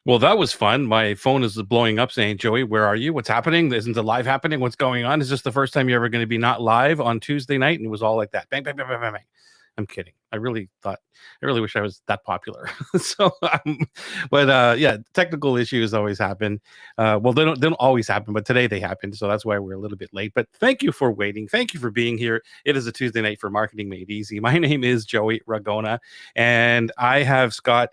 Well, that was fun. My phone is blowing up saying, Joey, where are you? What's happening? Isn't the live happening? What's going on? Is this the first time you're ever going to be not live on Tuesday night? And it was all like that. Bang, bang, bang, bang, bang, bang. I'm kidding. I really wish I was that popular. Yeah, technical issues always happen. Well, they don't always happen, but today they happened. So that's why we're a little bit late. But thank you for waiting. Thank you for being here. It is a Tuesday night for Marketing Made Easy. My name is Joey Ragona, and I have Scott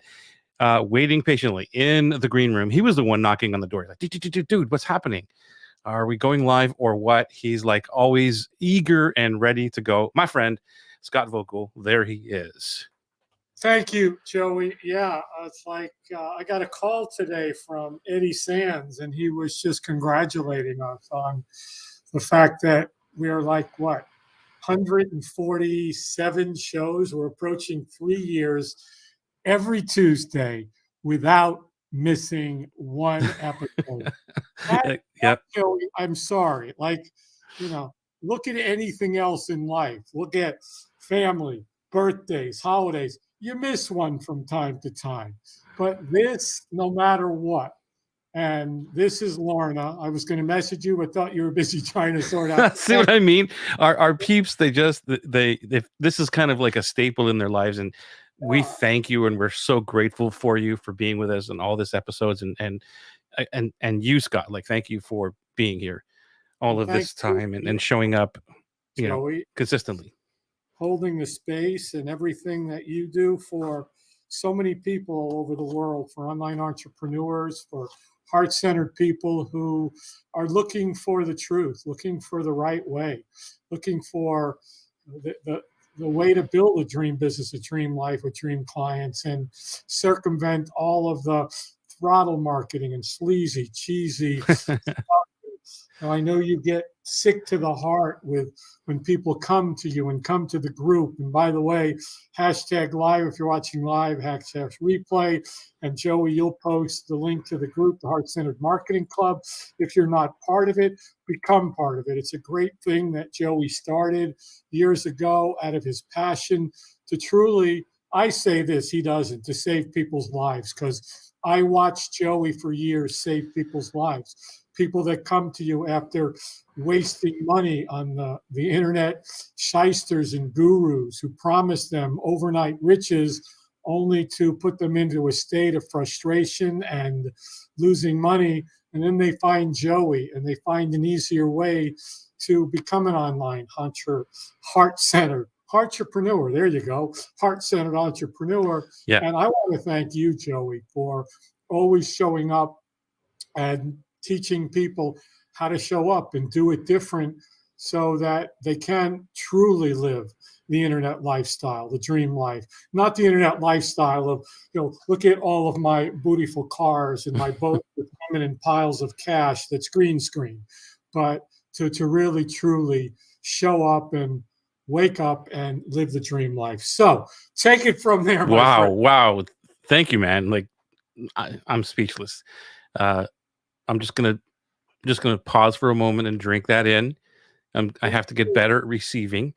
waiting patiently in the green room. He was the one knocking on the door. He's like, dude, what's happening? Are we going live or what? He's like always eager and ready to go. My friend, Scott Vogel, there he is. Thank you, Joey. Yeah, it's like I got a call today from Eddie Sands, and he was just congratulating us on the fact that we're like, 147 shows. We're approaching 3 years every Tuesday without missing one episode. Yep. Joey, I'm sorry. Look at anything else in life. Look at family, birthdays, holidays. You miss one from time to time. But this, no matter what. And this is Lorna. I was going to message you, but thought you were busy trying to sort out. See what I mean? Our peeps, they this is kind of like a staple in their lives, and we thank you, and we're so grateful for you for being with us in all this episodes, and you, Scott, like thank you for being here all of this time and showing up, consistently. Holding the space and everything that you do for so many people all over the world, for online entrepreneurs, for heart-centered people who are looking for the truth, looking for the right way, looking for the way to build a dream business, a dream life with dream clients, and circumvent all of the throttle marketing and sleazy, cheesy. Now, I know you get sick to the heart with when people come to you and come to the group. And by the way, hashtag live if you're watching live, hashtag replay. And Joey, you'll post the link to the group, the Heart Centered Marketing Club. If you're not part of it, become part of it. It's a great thing that Joey started years ago out of his passion to truly, I say this, he doesn't, to save people's lives, because I watched Joey for years save people's lives. People that come to you after wasting money on the internet, shysters and gurus who promise them overnight riches only to put them into a state of frustration and losing money. And then they find Joey and they find an easier way to become an online heart-centered entrepreneur. There you go. Heart-centered entrepreneur. Yeah. And I want to thank you, Joey, for always showing up and teaching people how to show up and do it different so that they can truly live the internet lifestyle, the dream life, not the internet lifestyle of, look at all of my beautiful cars and my boat with women and piles of cash that's green screen, but to really, truly show up and wake up and live the dream life. So take it from there. Wow. Thank you, man. Like I'm speechless. I'm just gonna pause for a moment and drink that in. I have to get better at receiving.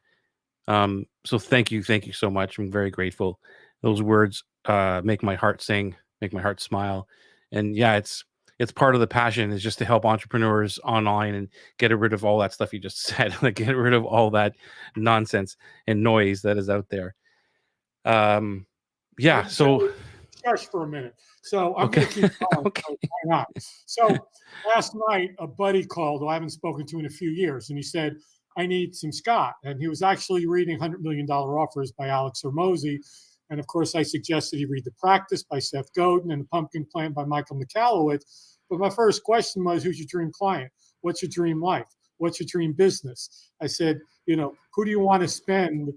So thank you so much. I'm very grateful. Those words make my heart sing, make my heart smile, and yeah, it's part of the passion is just to help entrepreneurs online and get rid of all that stuff you just said, like get rid of all that nonsense and noise that is out there. Yeah. So. Shush for a minute. So I'm going to keep going. Okay. Why not? So last night, a buddy called who I haven't spoken to in a few years, and he said, I need some Scott. And he was actually reading $100 Million Offers by Alex Hormozi. And of course, I suggested he read The Practice by Seth Godin and The Pumpkin Plan by Michael Michalowicz. But my first question was, who's your dream client? What's your dream life? What's your dream business? I said, who do you want to spend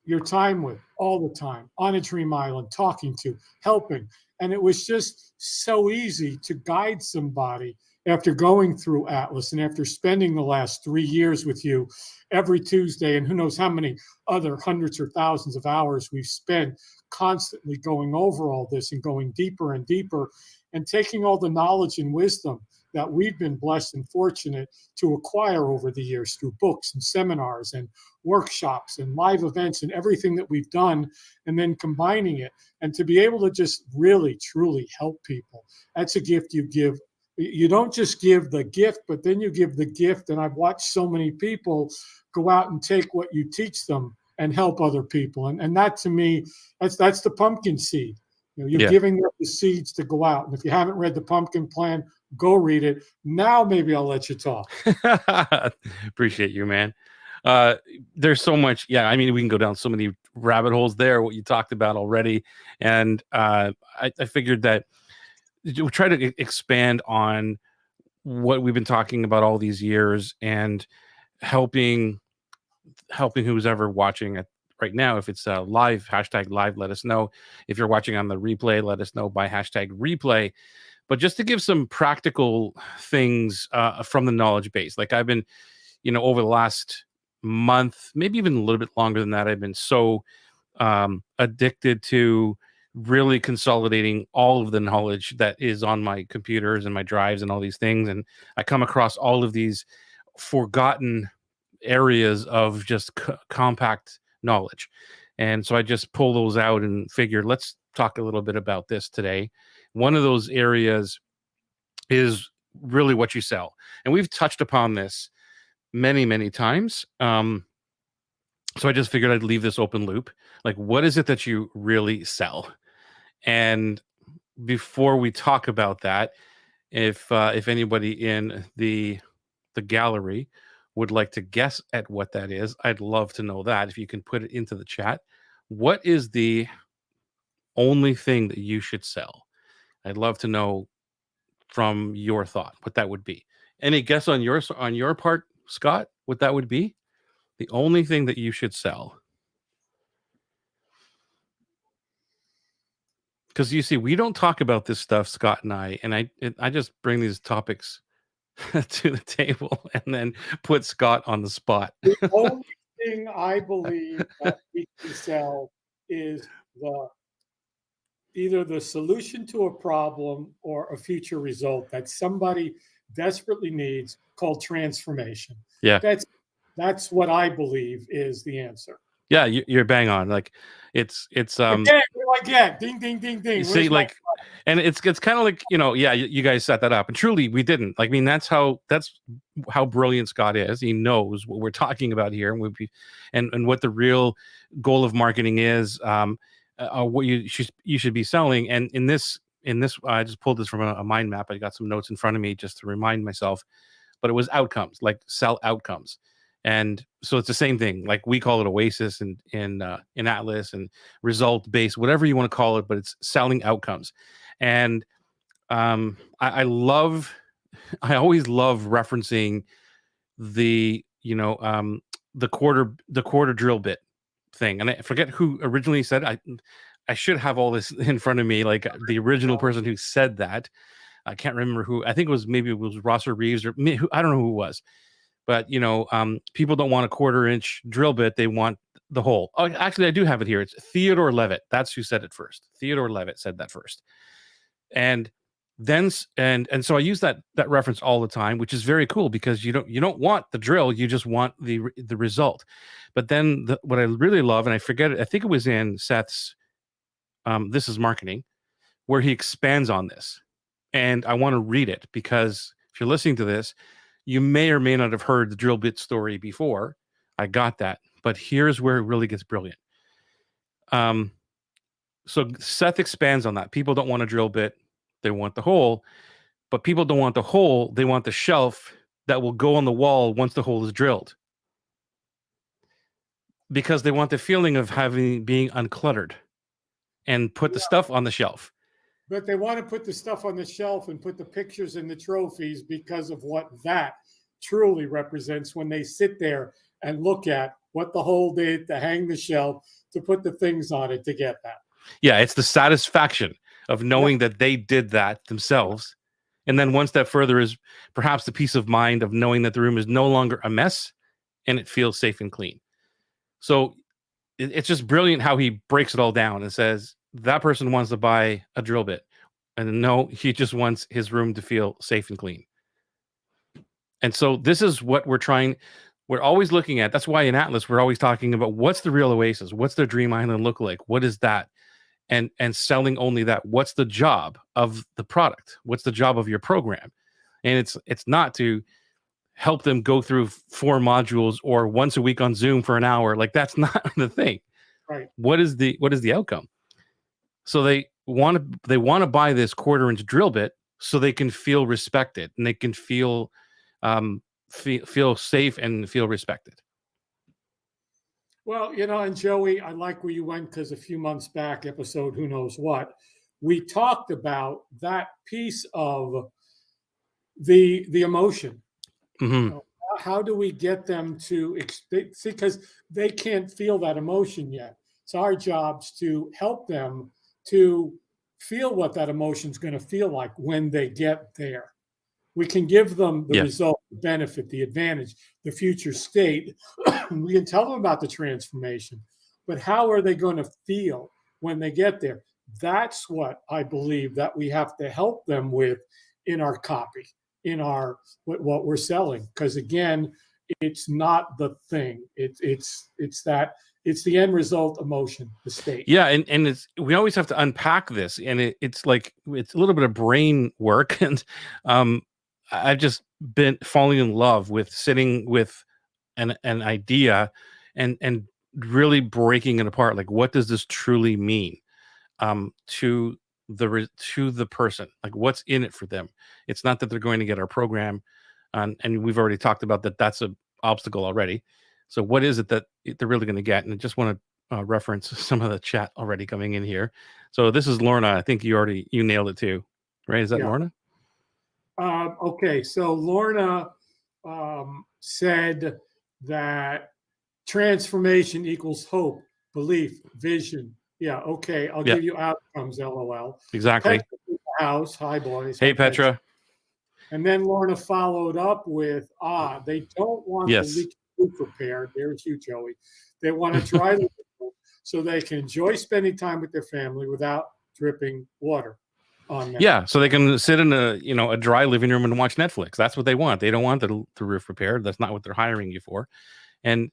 your time with all the time on a dream island, talking to, helping? And it was just so easy to guide somebody after going through Atlas and after spending the last 3 years with you every Tuesday, and who knows how many other hundreds or thousands of hours we've spent constantly going over all this and going deeper and deeper and taking all the knowledge and wisdom that we've been blessed and fortunate to acquire over the years through books and seminars and workshops and live events and everything that we've done, and then combining it and to be able to just really, truly help people. That's a gift you give. You don't just give the gift, but then you give the gift. And I've watched so many people go out and take what you teach them and help other people. And that to me, that's the pumpkin seed. You're giving them the seeds to go out. And if you haven't read The Pumpkin Plan, go read it. Now maybe I'll let you talk. Appreciate you, man. There's so much. Yeah, I mean, we can go down so many rabbit holes there, what you talked about already. And I figured that we'll try to expand on what we've been talking about all these years and helping who's ever watching right now. If it's live, hashtag live, let us know. If you're watching on the replay, let us know by hashtag replay. But just to give some practical things from the knowledge base, like I've been, over the last month, maybe even a little bit longer than that, I've been so addicted to really consolidating all of the knowledge that is on my computers and my drives and all these things. And I come across all of these forgotten areas of just compact knowledge. And so I just pull those out and figured, let's talk a little bit about this today. One of those areas is really what you sell. And we've touched upon this many, many times. So I just figured I'd leave this open loop. Like, what is it that you really sell? And before we talk about that, if anybody in the gallery would like to guess at what that is, I'd love to know that. If you can put it into the chat, what is the only thing that you should sell? I'd love to know from your thought what that would be. Any guess on your part, Scott, what that would be? The only thing that you should sell. Because you see, we don't talk about this stuff, Scott and I just bring these topics to the table and then put Scott on the spot. The only thing I believe that we can sell is either the solution to a problem or a future result that somebody desperately needs, called transformation. Yeah. That's what I believe is the answer. Yeah, you're bang on. Like it's Again, what do I get? Ding, ding, ding, ding. See, like, and it's kind of like, yeah, you guys set that up, and truly we didn't. Like, I mean, that's how brilliant Scott is. He knows what we're talking about here, and what the real goal of marketing is, what you should be selling. And in this, I just pulled this from a mind map. I got some notes in front of me just to remind myself, but it was outcomes, like sell outcomes. And so it's the same thing. Like we call it Oasis in Atlas and result based, whatever you want to call it, but it's selling outcomes. And I always love referencing the quarter drill bit thing. And I forget who originally said it. I should have all this in front of me, like the original person who said that. I can't remember who. I think it was Ross or Reeves, or I don't know who it was. But, people don't want a quarter-inch drill bit. They want the hole. Oh, actually, I do have it here. It's Theodore Levitt. That's who said it first. Theodore Levitt said that first. And then, and so I use that reference all the time, which is very cool because you don't want the drill. You just want the result. But then what I really love, and I forget it, I think it was in Seth's This Is Marketing, where he expands on this. And I want to read it because if you're listening to this, you may or may not have heard the drill bit story before. I got that. But here's where it really gets brilliant. So Seth expands on that. People don't want a drill bit. They want the hole. But people don't want the hole. They want the shelf that will go on the wall once the hole is drilled. Because they want the feeling of being uncluttered and put the stuff on the shelf. But they want to put the stuff on the shelf and put the pictures and the trophies because of what that truly represents when they sit there and look at what the hole did to hang the shelf, to put the things on it, to get that. Yeah, it's the satisfaction of knowing that they did that themselves. And then one step further is perhaps the peace of mind of knowing that the room is no longer a mess and it feels safe and clean. So it's just brilliant how he breaks it all down and says that person wants to buy a drill bit, and no, he just wants his room to feel safe and clean. And so this is what we're always looking at. That's why in Atlas we're always talking about what's the real oasis, what's the dream island look like, what is that, and selling only that. What's the job of the product, what's the job of your program? And it's not to help them go through 4 modules or once a week on Zoom for an hour. Like, that's not the thing. Right. What is the outcome? So they want to buy this 1/4-inch drill bit so they can feel respected, and they can feel feel safe and feel respected. Well, and Joey, I like where you went, because a few months back, episode who knows what, we talked about that piece of the emotion. Mm-hmm. How do we get them to see? Because they can't feel that emotion yet. It's our jobs to help them to feel what that emotion is going to feel like when they get there. We can give them the result, the benefit, the advantage, the future state. We can tell them about the transformation, but how are they going to feel when they get there? That's what I believe that we have to help them with in our copy, in our what we're selling. Because again, it's not the thing. It's the end result, emotion, the state. Yeah, and it's, we always have to unpack this, and it's like it's a little bit of brain work, and I've just been falling in love with sitting with an idea and really breaking it apart. Like, what does this truly mean to the person? Like, what's in it for them? It's not that they're going to get our program, and we've already talked about that. That's a obstacle already. So what is it that they're really going to get? And I just want to reference some of the chat already coming in here. So this is Lorna. I think you nailed it too, right? Is that Lorna? Okay, so Lorna said that transformation equals hope, belief, vision. Yeah, okay, I'll give you outcomes, LOL. Exactly. Petra in the house. Hi, boys. Hey, Petra. And then Lorna followed up with, they don't want the leaky roof repaired. There's you, Joey. They want to dry the roof so they can enjoy spending time with their family without dripping water on them. Yeah, so they can sit in a dry living room and watch Netflix. That's what they want. They don't want the roof repaired. That's not what they're hiring you for. And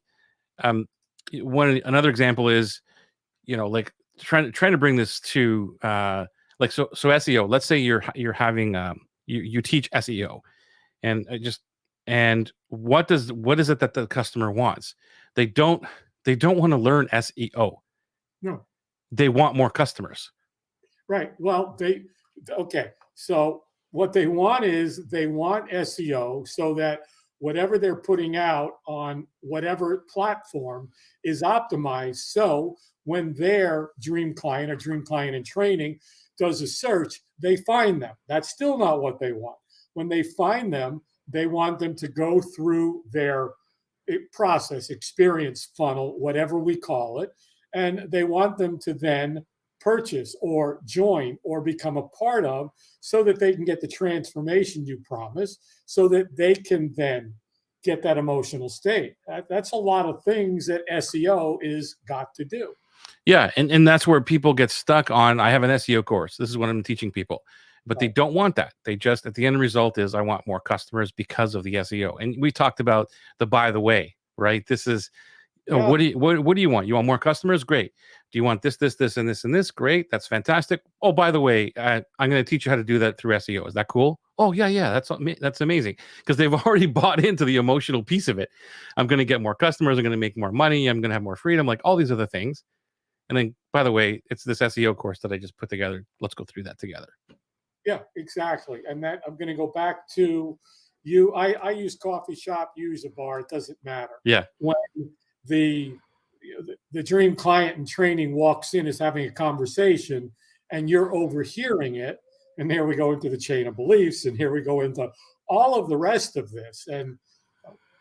another example is, like trying to bring this to like so SEO. Let's say you're having you teach SEO, and what is it that the customer wants? They don't want to learn SEO. No, they want more customers. Right. Well, okay. So what they want is they want SEO so that whatever they're putting out on whatever platform is optimized. So when their dream client or dream client in training does a search, they find them. That's still not what they want. When they find them, they want them to go through their process, experience funnel, whatever we call it. And they want them to then purchase or join or become a part of, so that they can get the transformation you promise, so that they can then get that emotional state. That's a lot of things that SEO is got to do. Yeah, and that's where people get stuck on, I have an SEO course. This is what I'm teaching people. But they don't want that. They just, at the end result is, I want more customers because of the SEO. And we talked about the by the way, right? This is, what do you want? You want more customers? Great. Do you want this, and this? Great. That's fantastic. Oh, by the way, I'm going to teach you how to do that through SEO. Is that cool? Oh, yeah. That's amazing, because they've already bought into the emotional piece of it. I'm going to get more customers. I'm going to make more money. I'm going to have more freedom, like all these other things. And then, by the way, it's this SEO course that I just put together. Let's go through that together. Yeah, exactly. And that, I'm going to go back to you. I use coffee shop, you use a bar. It doesn't matter. Yeah. When the dream client in training walks in, is having a conversation, and you're overhearing it, and here we go into the chain of beliefs, and here we go into all of the rest of this, and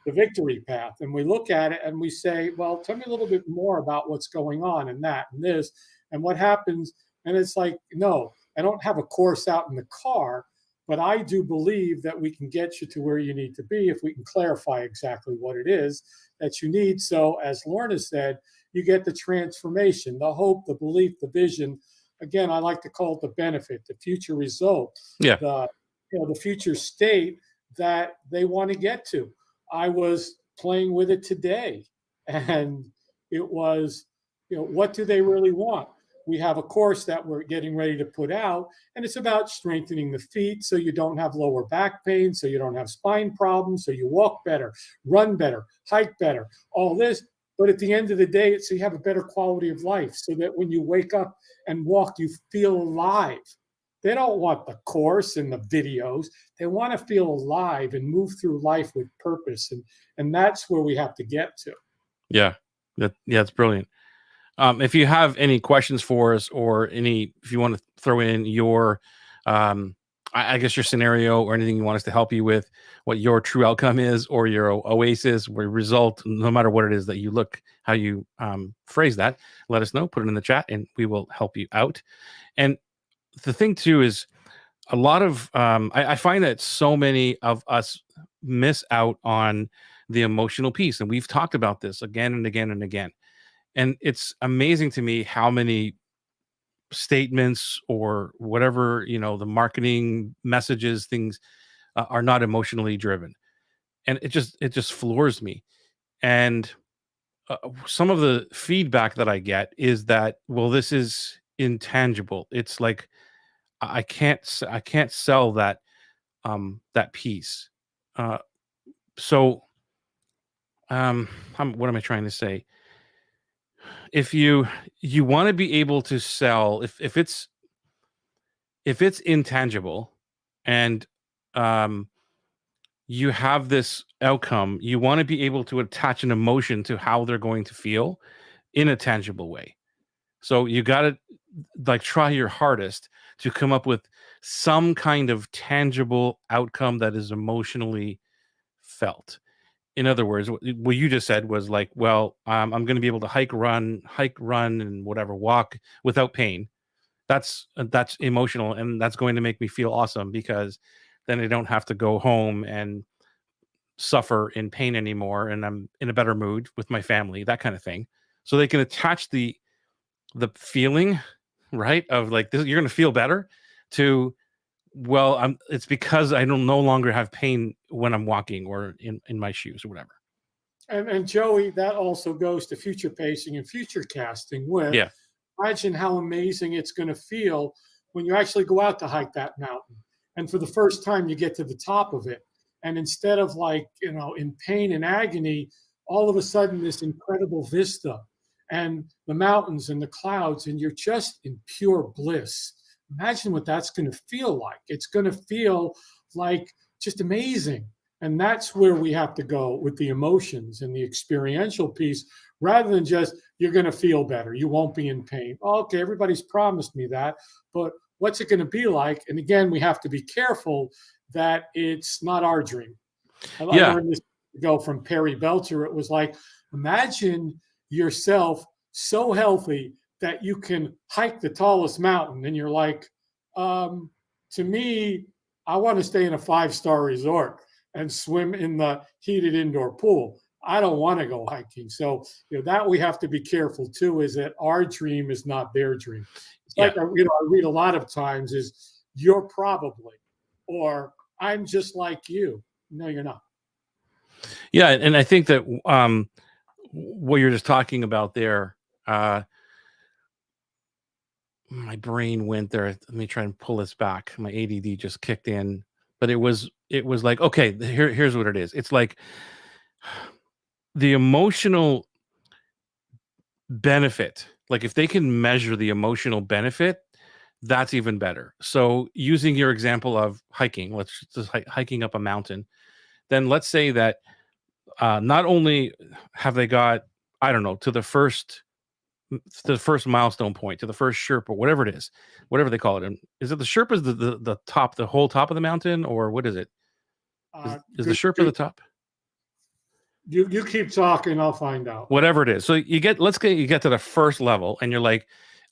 the victory path. And we look at it and we say, well, tell me a little bit more about what's going on and that and this and what happens. And it's like, no, I don't have a course out in the car, but I do believe that we can get you to where you need to be if we can clarify exactly what it is that you need. So as Lorna said, you get the transformation, the hope, the belief, the vision. Again, I like to call it the benefit, the future result, Yeah. the future state that they want to get to. I was playing with it today, and it was, what do they really want? We have a course that we're getting ready to put out, and it's about strengthening the feet so you don't have lower back pain, so you don't have spine problems, so you walk better, run better, hike better, all this. But at the end of the day, it's so you have a better quality of life, so that when you wake up and walk, you feel alive. They don't want the course and the videos. They want to feel alive and move through life with purpose. And that's where we have to get to. Yeah. It's brilliant. If you have any questions for us, or if you want to throw in your, I guess your scenario, or anything you want us to help you with, what your true outcome is, or your oasis or result, no matter what it is that you look, how you phrase that, let us know, put it in the chat, and we will help you out. And the thing too is, a lot of I find that so many of us miss out on the emotional piece, and we've talked about this again and again and again. And it's amazing to me how many statements, or whatever, the marketing messages, things are not emotionally driven. And it just floors me. And some of the feedback that I get is that, well, this is intangible. It's like, I can't sell that that piece. Uh, so what am I trying to say? If you want to be able to sell, if it's intangible, and um you have this outcome, you want to be able to attach an emotion to how they're going to feel in a tangible way. So you got to, like, try your hardest to come up with some kind of tangible outcome that is emotionally felt. In other words, what you just said was like, well, I'm going to be able to hike, run, and whatever, walk without pain. That's emotional, and that's going to make me feel awesome, because then I don't have to go home and suffer in pain anymore, and I'm in a better mood with my family, that kind of thing. So they can attach the feeling, right, of like, this, you're going to feel better, to, well, it's because I don't no longer have pain when I'm walking, or in my shoes, or whatever. And Joey, that also goes to future pacing and future casting, where Yeah. imagine how amazing it's going to feel when you actually go out to hike that mountain. And for the first time, you get to the top of it. And instead of, like, in pain and agony, all of a sudden, this incredible vista and the mountains and the clouds, and you're just in pure bliss. Imagine what that's going to feel like. It's going to feel like just amazing. And that's where we have to go with the emotions and the experiential piece, rather than just, you're going to feel better, you won't be in pain. Okay, everybody's promised me that, but what's it going to be like? And again, we have to be careful that it's not our dream. I learned this ago from Perry Belcher. It was like, imagine yourself so healthy that you can hike the tallest mountain. And you're like, to me, I want to stay in a 5-star resort and swim in the heated indoor pool. I don't want to go hiking. So, that we have to be careful too, is that our dream is not their dream. It's like, I read a lot of times is, you're probably, or I'm just like you. No, you're not. Yeah. And I think that what you're just talking about there, my brain went there. Let me try and pull this back. My ADD just kicked in, but it was like, okay, here's what it is. It's like the emotional benefit. Like, if they can measure the emotional benefit, that's even better. So, using your example of hiking, let's just hiking up a mountain. Then let's say that not only have they got, I don't know, to the first milestone point, to the first Sherpa, whatever it is, whatever they call it. And is it the Sherpa is the top, the whole top of the mountain, or what is it? Is the Sherpa the top? You keep talking, I'll find out. Whatever it is. So you get to the first level, and you're like,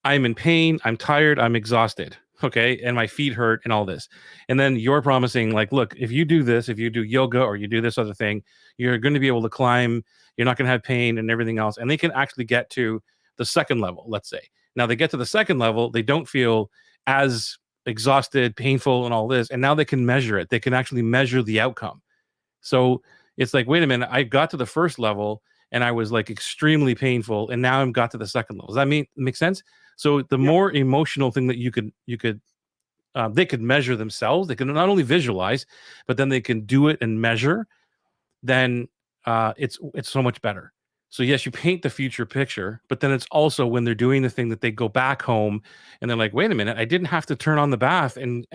I'm in pain, I'm tired, I'm exhausted. okay, and my feet hurt and all this. And then you're promising, like, look, if you do this, if you do yoga or you do this other thing, you're going to be able to climb, you're not going to have pain and everything else. And they can actually get to the second level, let's say. Now they get to the second level, they don't feel as exhausted, painful, and all this. And now they can measure it. They can actually measure the outcome. So it's like, wait a minute, I got to the first level and I was like extremely painful, and now I've got to the second level. Does that make sense? So the more emotional thing that you could they could measure themselves. They can not only visualize, but then they can do it and measure. Then it's so much better. So yes, you paint the future picture, but then it's also when they're doing the thing that they go back home and they're like, wait a minute, I didn't have to turn on the bath and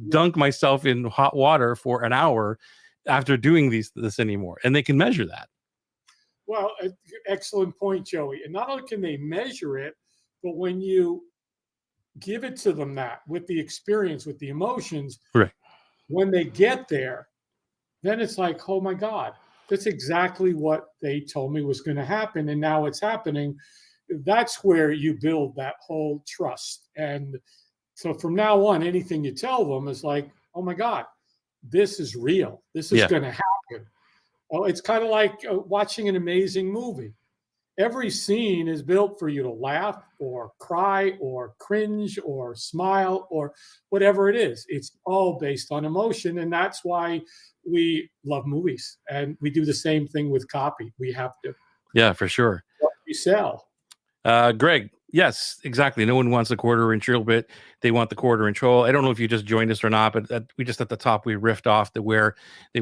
dunk myself in hot water for an hour after doing this anymore, and they can measure that. Well, excellent point, Joey. And not only can they measure it, but when you give it to them that with the experience, with the emotions, Right. when they get there, then it's like, oh my God, that's exactly what they told me was going to happen. And now it's happening. That's where you build that whole trust. And so from now on, anything you tell them is like, oh my God, this is real. This is going to happen. Oh, it's kind of like watching an amazing movie. Every scene is built for you to laugh or cry or cringe or smile or whatever it is. It's all based on emotion. And that's why we love movies. And we do the same thing with copy. We have to. Yeah, for sure. We sell. Greg, yes, exactly. No one wants a quarter-inch drill bit. They want the quarter-inch hole. I don't know if you just joined us or not, but we just at the top, we riffed off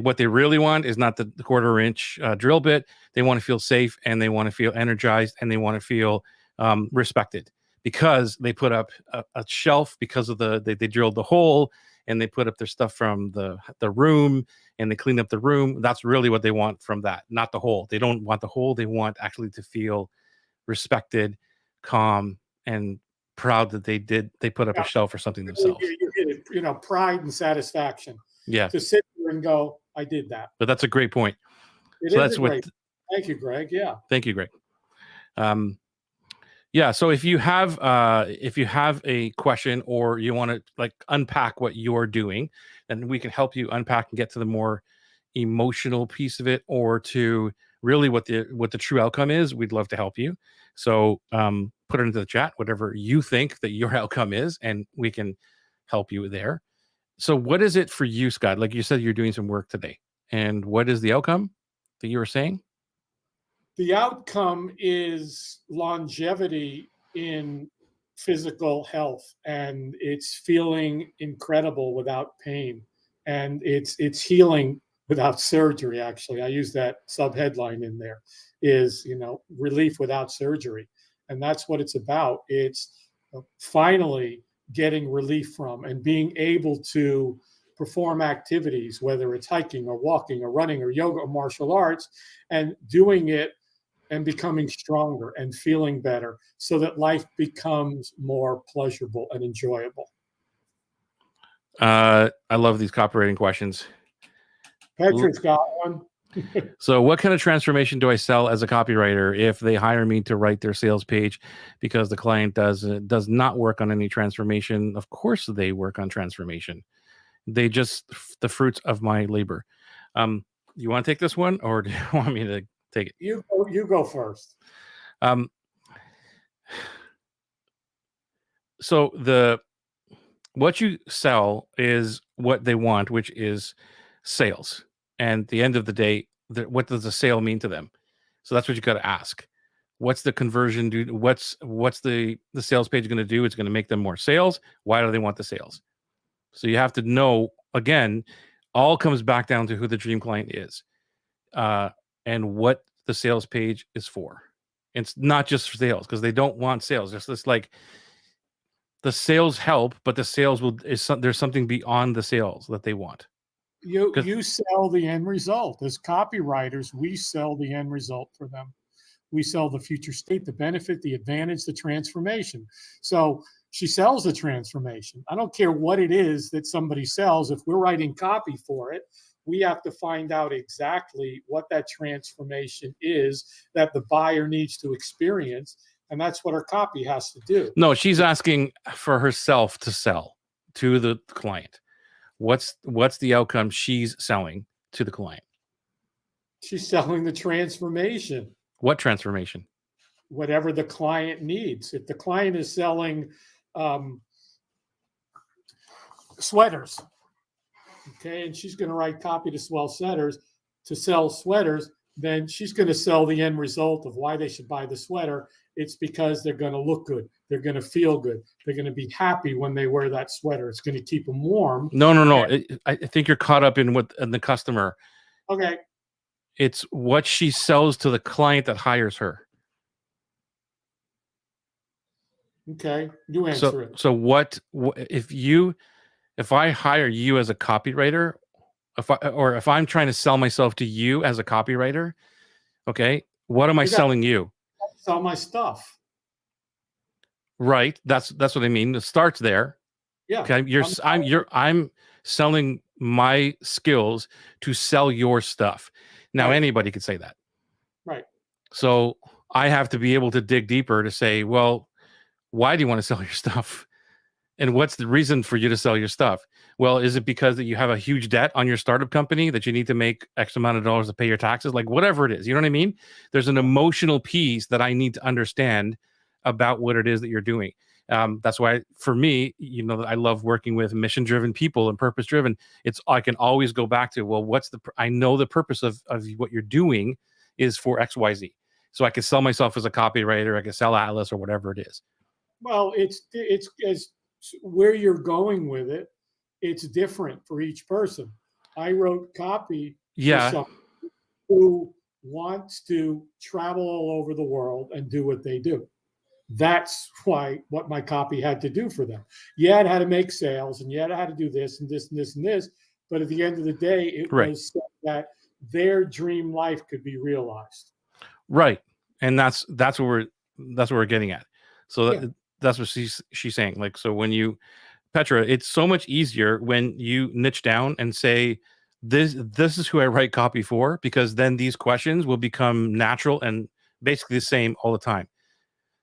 what they really want is not the quarter-inch drill bit. They want to feel safe, and they want to feel energized, and they want to feel respected, because they put up a shelf because of they drilled the hole, and they put up their stuff from the room, and they cleaned up the room. That's really what they want from that, not the hole. They don't want the hole. They want actually to feel respected, calm, and proud that they put up a shelf or something themselves. You hit it, pride and satisfaction. Yeah. To sit there and go, I did that. But that's a great point. Thank you, Greg. Yeah. Thank you, Greg. Yeah. So if you have a question, or you want to like unpack what you're doing, then we can help you unpack and get to the more emotional piece of it, or to really what the true outcome is. We'd love to help you. So put it into the chat, whatever you think that your outcome is, and we can help you there. So what is it for you, Scott? Like you said, you're doing some work today, and what is the outcome that you were saying? The outcome is longevity in physical health, and it's feeling incredible without pain, and it's healing without surgery. Actually, I use that subheadline in there, is relief without surgery. And that's what it's about. It's finally getting relief from and being able to perform activities, whether it's hiking or walking or running or yoga or martial arts, and doing it and becoming stronger and feeling better, so that life becomes more pleasurable and enjoyable. I love these copywriting questions. Patrick's got one. So what kind of transformation do I sell as a copywriter if they hire me to write their sales page, because the client does not work on any transformation? Of course they work on transformation. They just the fruits of my labor. You want to take this one, or do you want me to take it? You go first. So what you sell is what they want, which is sales. And at the end of the day, what does a sale mean to them? So that's what you got to ask. What's the conversion do? What's the sales page going to do? It's going to make them more sales. Why do they want the sales? So you have to know, again, all comes back down to who the dream client is, and what the sales page is for. It's not just for sales, because they don't want sales. It's like the sales help, but the sales there's something beyond the sales that they want. You sell the end result. As copywriters, we sell the end result for them. We sell the future state, the benefit, the advantage, the transformation. So she sells the transformation. I don't care what it is that somebody sells. If we're writing copy for it, we have to find out exactly what that transformation is that the buyer needs to experience. And that's what her copy has to do. No, she's asking for herself to sell to the client. What's the outcome she's selling to the client? She's selling the transformation, What transformation? whatever the client needs. If the client is selling sweaters, okay, and she's going to write copy to sell sweaters, then she's going to sell the end result of why they should buy the sweater. It's because they're going to look good. They're going to feel good. They're going to be happy when they wear that sweater. It's going to keep them warm. No. And, I think you're caught up in the customer. okay. It's what she sells to the client that hires her. Okay. You answer it. So what if I hire you as a copywriter, if I'm trying to sell myself to you as a copywriter, okay, what am I selling you? Sell my stuff. Right. That's what I mean. It starts there. Yeah. Okay. I'm selling my skills to sell your stuff. Now, right. Anybody could say that. Right. So I have to be able to dig deeper to say, well, why do you want to sell your stuff? And what's the reason for you to sell your stuff? Well, is it because that you have a huge debt on your startup company that you need to make X amount of dollars to pay your taxes? Like whatever it is, you know what I mean? There's an emotional piece that I need to understand about what it is that you're doing. That's why for me, I love working with mission-driven people and purpose-driven. I can always go back to, well, I know the purpose of what you're doing is for XYZ. So I can sell myself as a copywriter, I can sell Atlas or whatever it is. Well, it's where you're going with it. It's different for each person. I wrote copy for someone who wants to travel all over the world and do what they do. That's what my copy had to do for them. Yeah, it had to make sales, and yeah, it had to do this and this and this and this. But at the end of the day, it was that their dream life could be realized. Right, and that's what we're getting at. So that's what she's saying. Like, so when Petra, it's so much easier when you niche down and say, this is who I write copy for, because then these questions will become natural and basically the same all the time.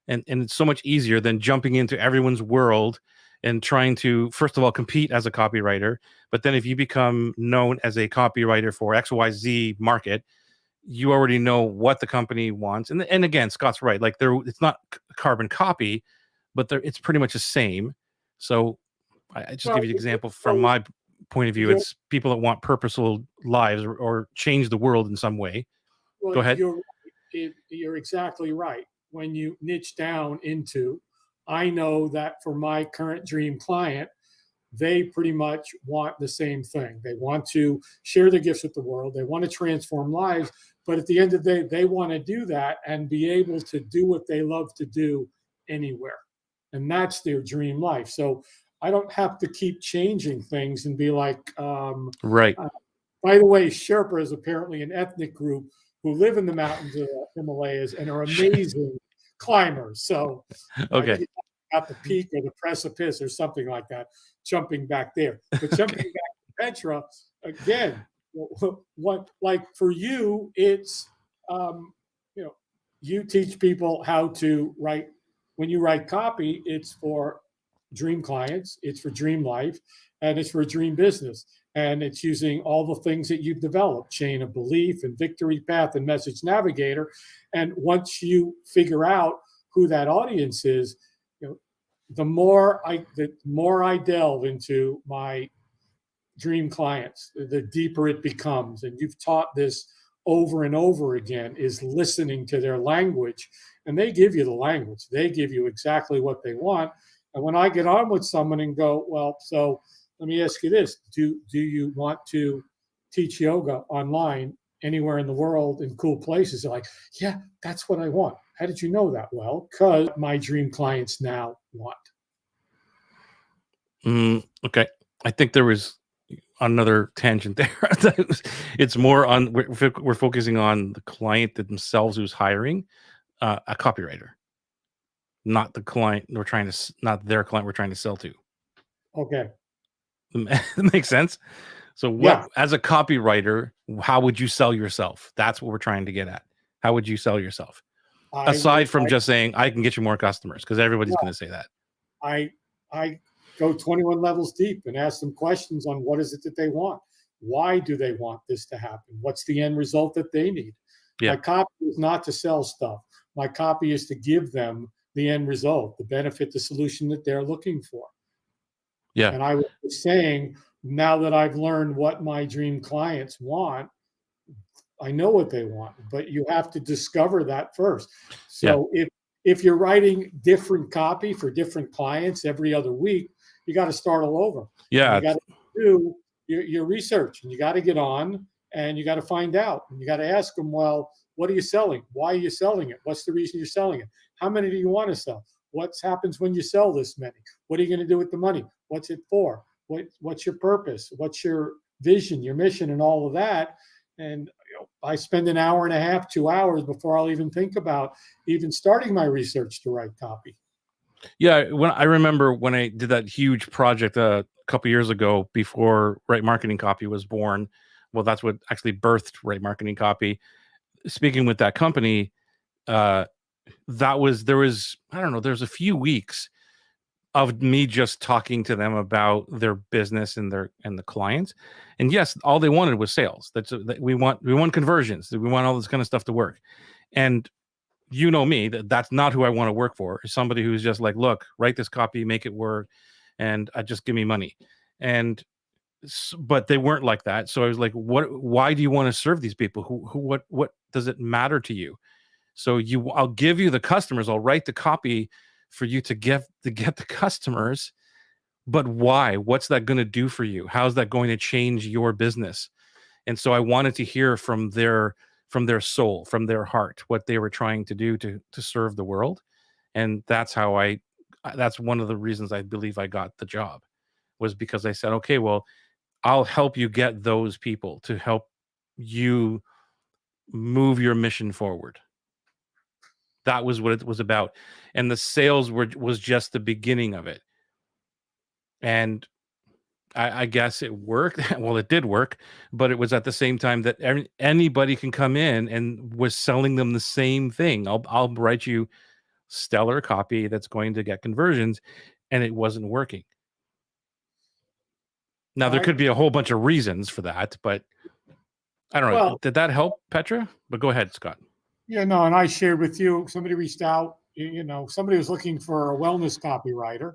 And it's so much easier than jumping into everyone's world and trying to, first of all, compete as a copywriter. But then if you become known as a copywriter for XYZ market, you already know what the company wants. And again, Scott's right. Like it's not carbon copy, but it's pretty much the same. So I just give you an example from my point of view. It's people that want purposeful lives or change the world in some way. Well, go ahead. You're exactly right. When you niche down into, I know that for my current dream client, they pretty much want the same thing. They want to share their gifts with the world. They want to transform lives. But at the end of the day, they want to do that and be able to do what they love to do anywhere. And that's their dream life. So I don't have to keep changing things and be like, right. By the way, Sherpa is apparently an ethnic group who live in the mountains of the Himalayas and are amazing climbers. So okay. At the peak or the precipice or something like that, jumping back there. But jumping back to Petra, again, like for you, it's, you teach people how to write. When you write copy, it's for dream clients, it's for dream life, and it's for a dream business. And it's using all the things that you've developed, chain of belief and victory path and message navigator. And once you figure out who that audience is, the more I delve into my dream clients, the deeper it becomes. And you've taught this over and over again, is listening to their language. And they give you the language. They give you exactly what they want. And when I get on with someone and go, well, so let me ask you this. Do you want to teach yoga online anywhere in the world in cool places? They're like, yeah, that's what I want. How did you know that? Well, because my dream clients now want. Okay. I think there was another tangent there. It's more on, we're focusing on the client themselves who's hiring a copywriter, not the client not their client we're trying to sell to. Okay. That makes sense. So as a copywriter, how would you sell yourself? That's what we're trying to get at. How would you sell yourself? Aside from just saying, I can get you more customers, because everybody's no, going to say that. I go 21 levels deep and ask them questions on what is it that they want. Why do they want this to happen? What's the end result that they need? Yeah. My copy is not to sell stuff. My copy is to give them the end result, the benefit, the solution that they're looking for. Yeah. And I was saying, now that I've learned what my dream clients want, I know what they want, but you have to discover that first. So if you're writing different copy for different clients every other week, you got to start all over. Yeah. And you got to do your research, and you got to get on, and you got to find out, and you got to ask them, well, what are you selling? Why are you selling it? What's the reason you're selling it? How many do you want to sell? What happens when you sell this many? What are you going to do with the money? What's it for? What's your purpose? What's your vision, your mission, and all of that? And I spend an hour and a half, 2 hours before I'll even think about even starting my research to write copy. Yeah, when I remember when I did that huge project a couple years ago before Right Marketing Copy was born. Well, that's what actually birthed Right Marketing Copy. Speaking with that company, there was I don't know, there's a few weeks of me just talking to them about their business and the clients. And yes, all they wanted was sales. We want conversions. We want all this kind of stuff to work. And you know me, that's not who I want to work for. Somebody who's just like, look, write this copy, make it work, and just give me money. And but they weren't like that. So I was like, why do you want to serve these people? What does it matter to you? So I'll give you the customers. I'll write the copy for you to get the customers. But why? What's that going to do for you? How's that going to change your business? And so I wanted to hear from their soul, from their heart, what they were trying to do to serve the world. And that's one of the reasons I believe I got the job, was because I said, okay, well, I'll help you get those people to help you move your mission forward. That was what it was about. And the sales was just the beginning of it. And I guess it worked. Well, it did work, but it was at the same time that anybody can come in and was selling them the same thing. I'll write you stellar copy that's going to get conversions, and it wasn't working. Now, there could be a whole bunch of reasons for that, but I don't know. Well, did that help, Petra? But go ahead, Scott. Yeah, no, and I shared with you, somebody reached out, somebody was looking for a wellness copywriter.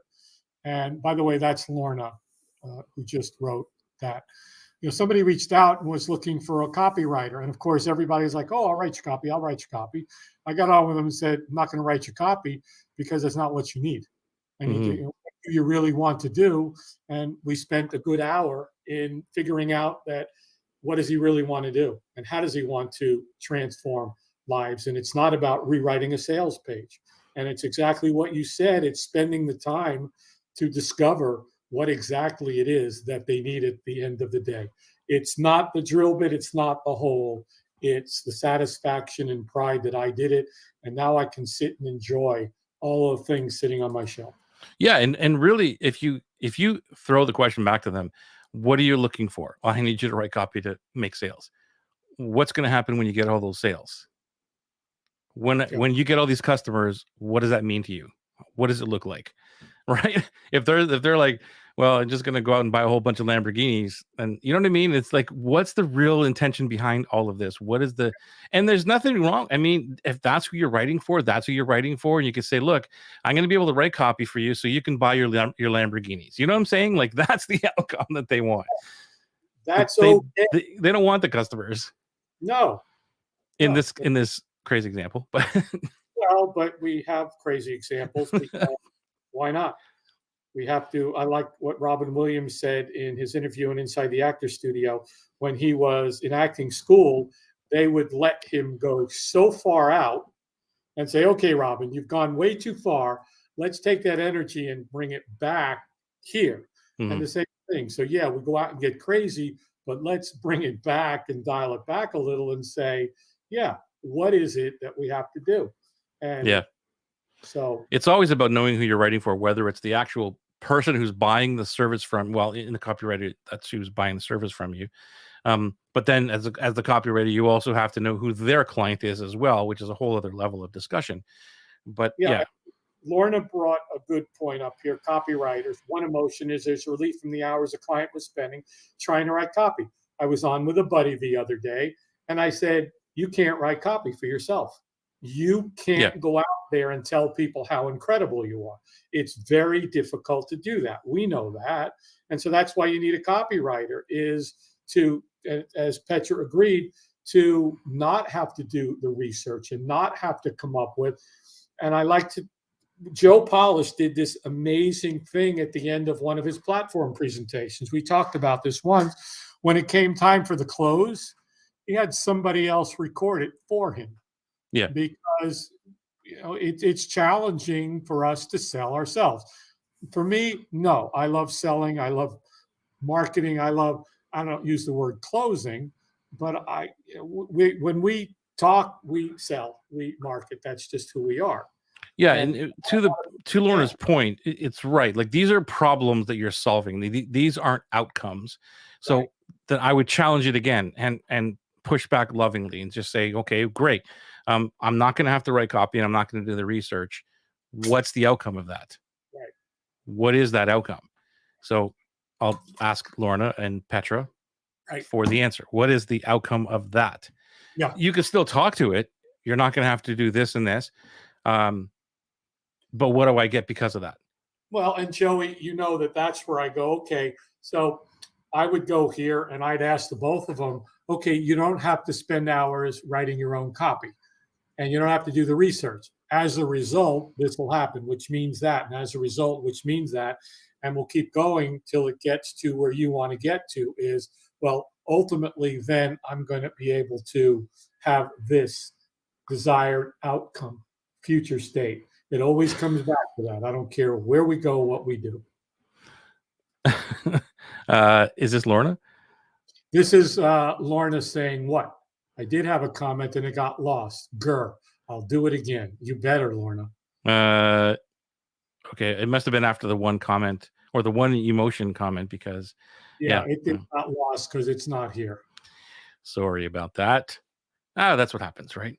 And by the way, that's Lorna, who just wrote that. Somebody reached out and was looking for a copywriter. And of course, everybody's like, oh, I'll write your copy. I'll write your copy. I got on with them and said, I'm not going to write your copy because that's not what you need. I need to, what do you really want to do? And we spent a good hour in figuring out that what does he really want to do? And how does he want to transform lives? And it's not about rewriting a sales page. And it's exactly what you said. It's spending the time to discover what exactly it is that they need at the end of the day. It's not the drill bit. It's not the hole. It's the satisfaction and pride that I did it. And now I can sit and enjoy all of the things sitting on my shelf. Yeah. And really, if you throw the question back to them, what are you looking for? Well, I need you to write copy to make sales. What's going to happen when you get all those sales? When you get all these customers, what does that mean to you? What does it look like? Right? If they're like, well, I'm just going to go out and buy a whole bunch of Lamborghinis, and you know what I mean? It's like, what's the real intention behind all of this? And there's nothing wrong. I mean, if that's who you're writing for, that's who you're writing for. And you can say, look, I'm going to be able to write copy for you so you can buy your Lamborghinis. You know what I'm saying? Like, that's the outcome that they want. That's okay. They don't want the customers. No. In this crazy example, but well, but we have crazy examples because why not? We have to. I like what Robin Williams said in his interview in Inside the Actor Studio. When he was in acting school, they would let him go so far out and say, okay, Robin, you've gone way too far. Let's take that energy and bring it back here. Mm-hmm. And the same thing. So yeah, we go out and get crazy, but let's bring it back and dial it back a little and say, yeah, what is it that we have to do? And yeah. So it's always about knowing who you're writing for, whether it's the actual person who's buying the service from, well, in the copywriter, that's who's buying the service from you. But then as the copywriter, you also have to know who their client is as well, which is a whole other level of discussion. But yeah. Lorna brought a good point up here. Copywriters, one emotion is there's relief from the hours a client was spending trying to write copy. I was on with a buddy the other day, and I said, you can't write copy for yourself. You can't go out there and tell people how incredible you are. It's very difficult to do that. We know that. And so that's why you need a copywriter, is to, as Petra agreed, to not have to do the research and not have to come up with. And I like to, Joe Polish did this amazing thing at the end of one of his platform presentations. We talked about this once. When it came time for the close, he had somebody else record it for him. Yeah. Because it's challenging for us to sell ourselves. For me, no. I love selling. I love marketing. I don't use the word closing, but when we talk, we sell, we market. That's just who we are. Yeah, and to Lorna's point, it's right. Like, these are problems that you're solving. These aren't outcomes. So then I would challenge it again and push back lovingly and just say, okay, great. I'm not going to have to write copy, and I'm not going to do the research. What's the outcome of that? Right. What is that outcome? So I'll ask Lorna and Petra for the answer. What is the outcome of that? Yeah. You can still talk to it. You're not going to have to do this and this. But what do I get because of that? Well, and Joey, that's where I go, okay, so I would go here and I'd ask the both of them, okay, you don't have to spend hours writing your own copy, and you don't have to do the research. As a result, this will happen, which means that, and as a result, which means that, and we'll keep going till it gets to where you want to get to is, well, ultimately, then I'm going to be able to have this desired outcome, future state. It always comes back to that. I don't care where we go, what we do. Is this Lorna? This is Lorna saying what? I did have a comment and it got lost. Grr. I'll do it again. You better, Lorna. Okay. It must have been after the one comment or the one emotion comment, because it did not lost because it's not here. Sorry about that. That's what happens, right?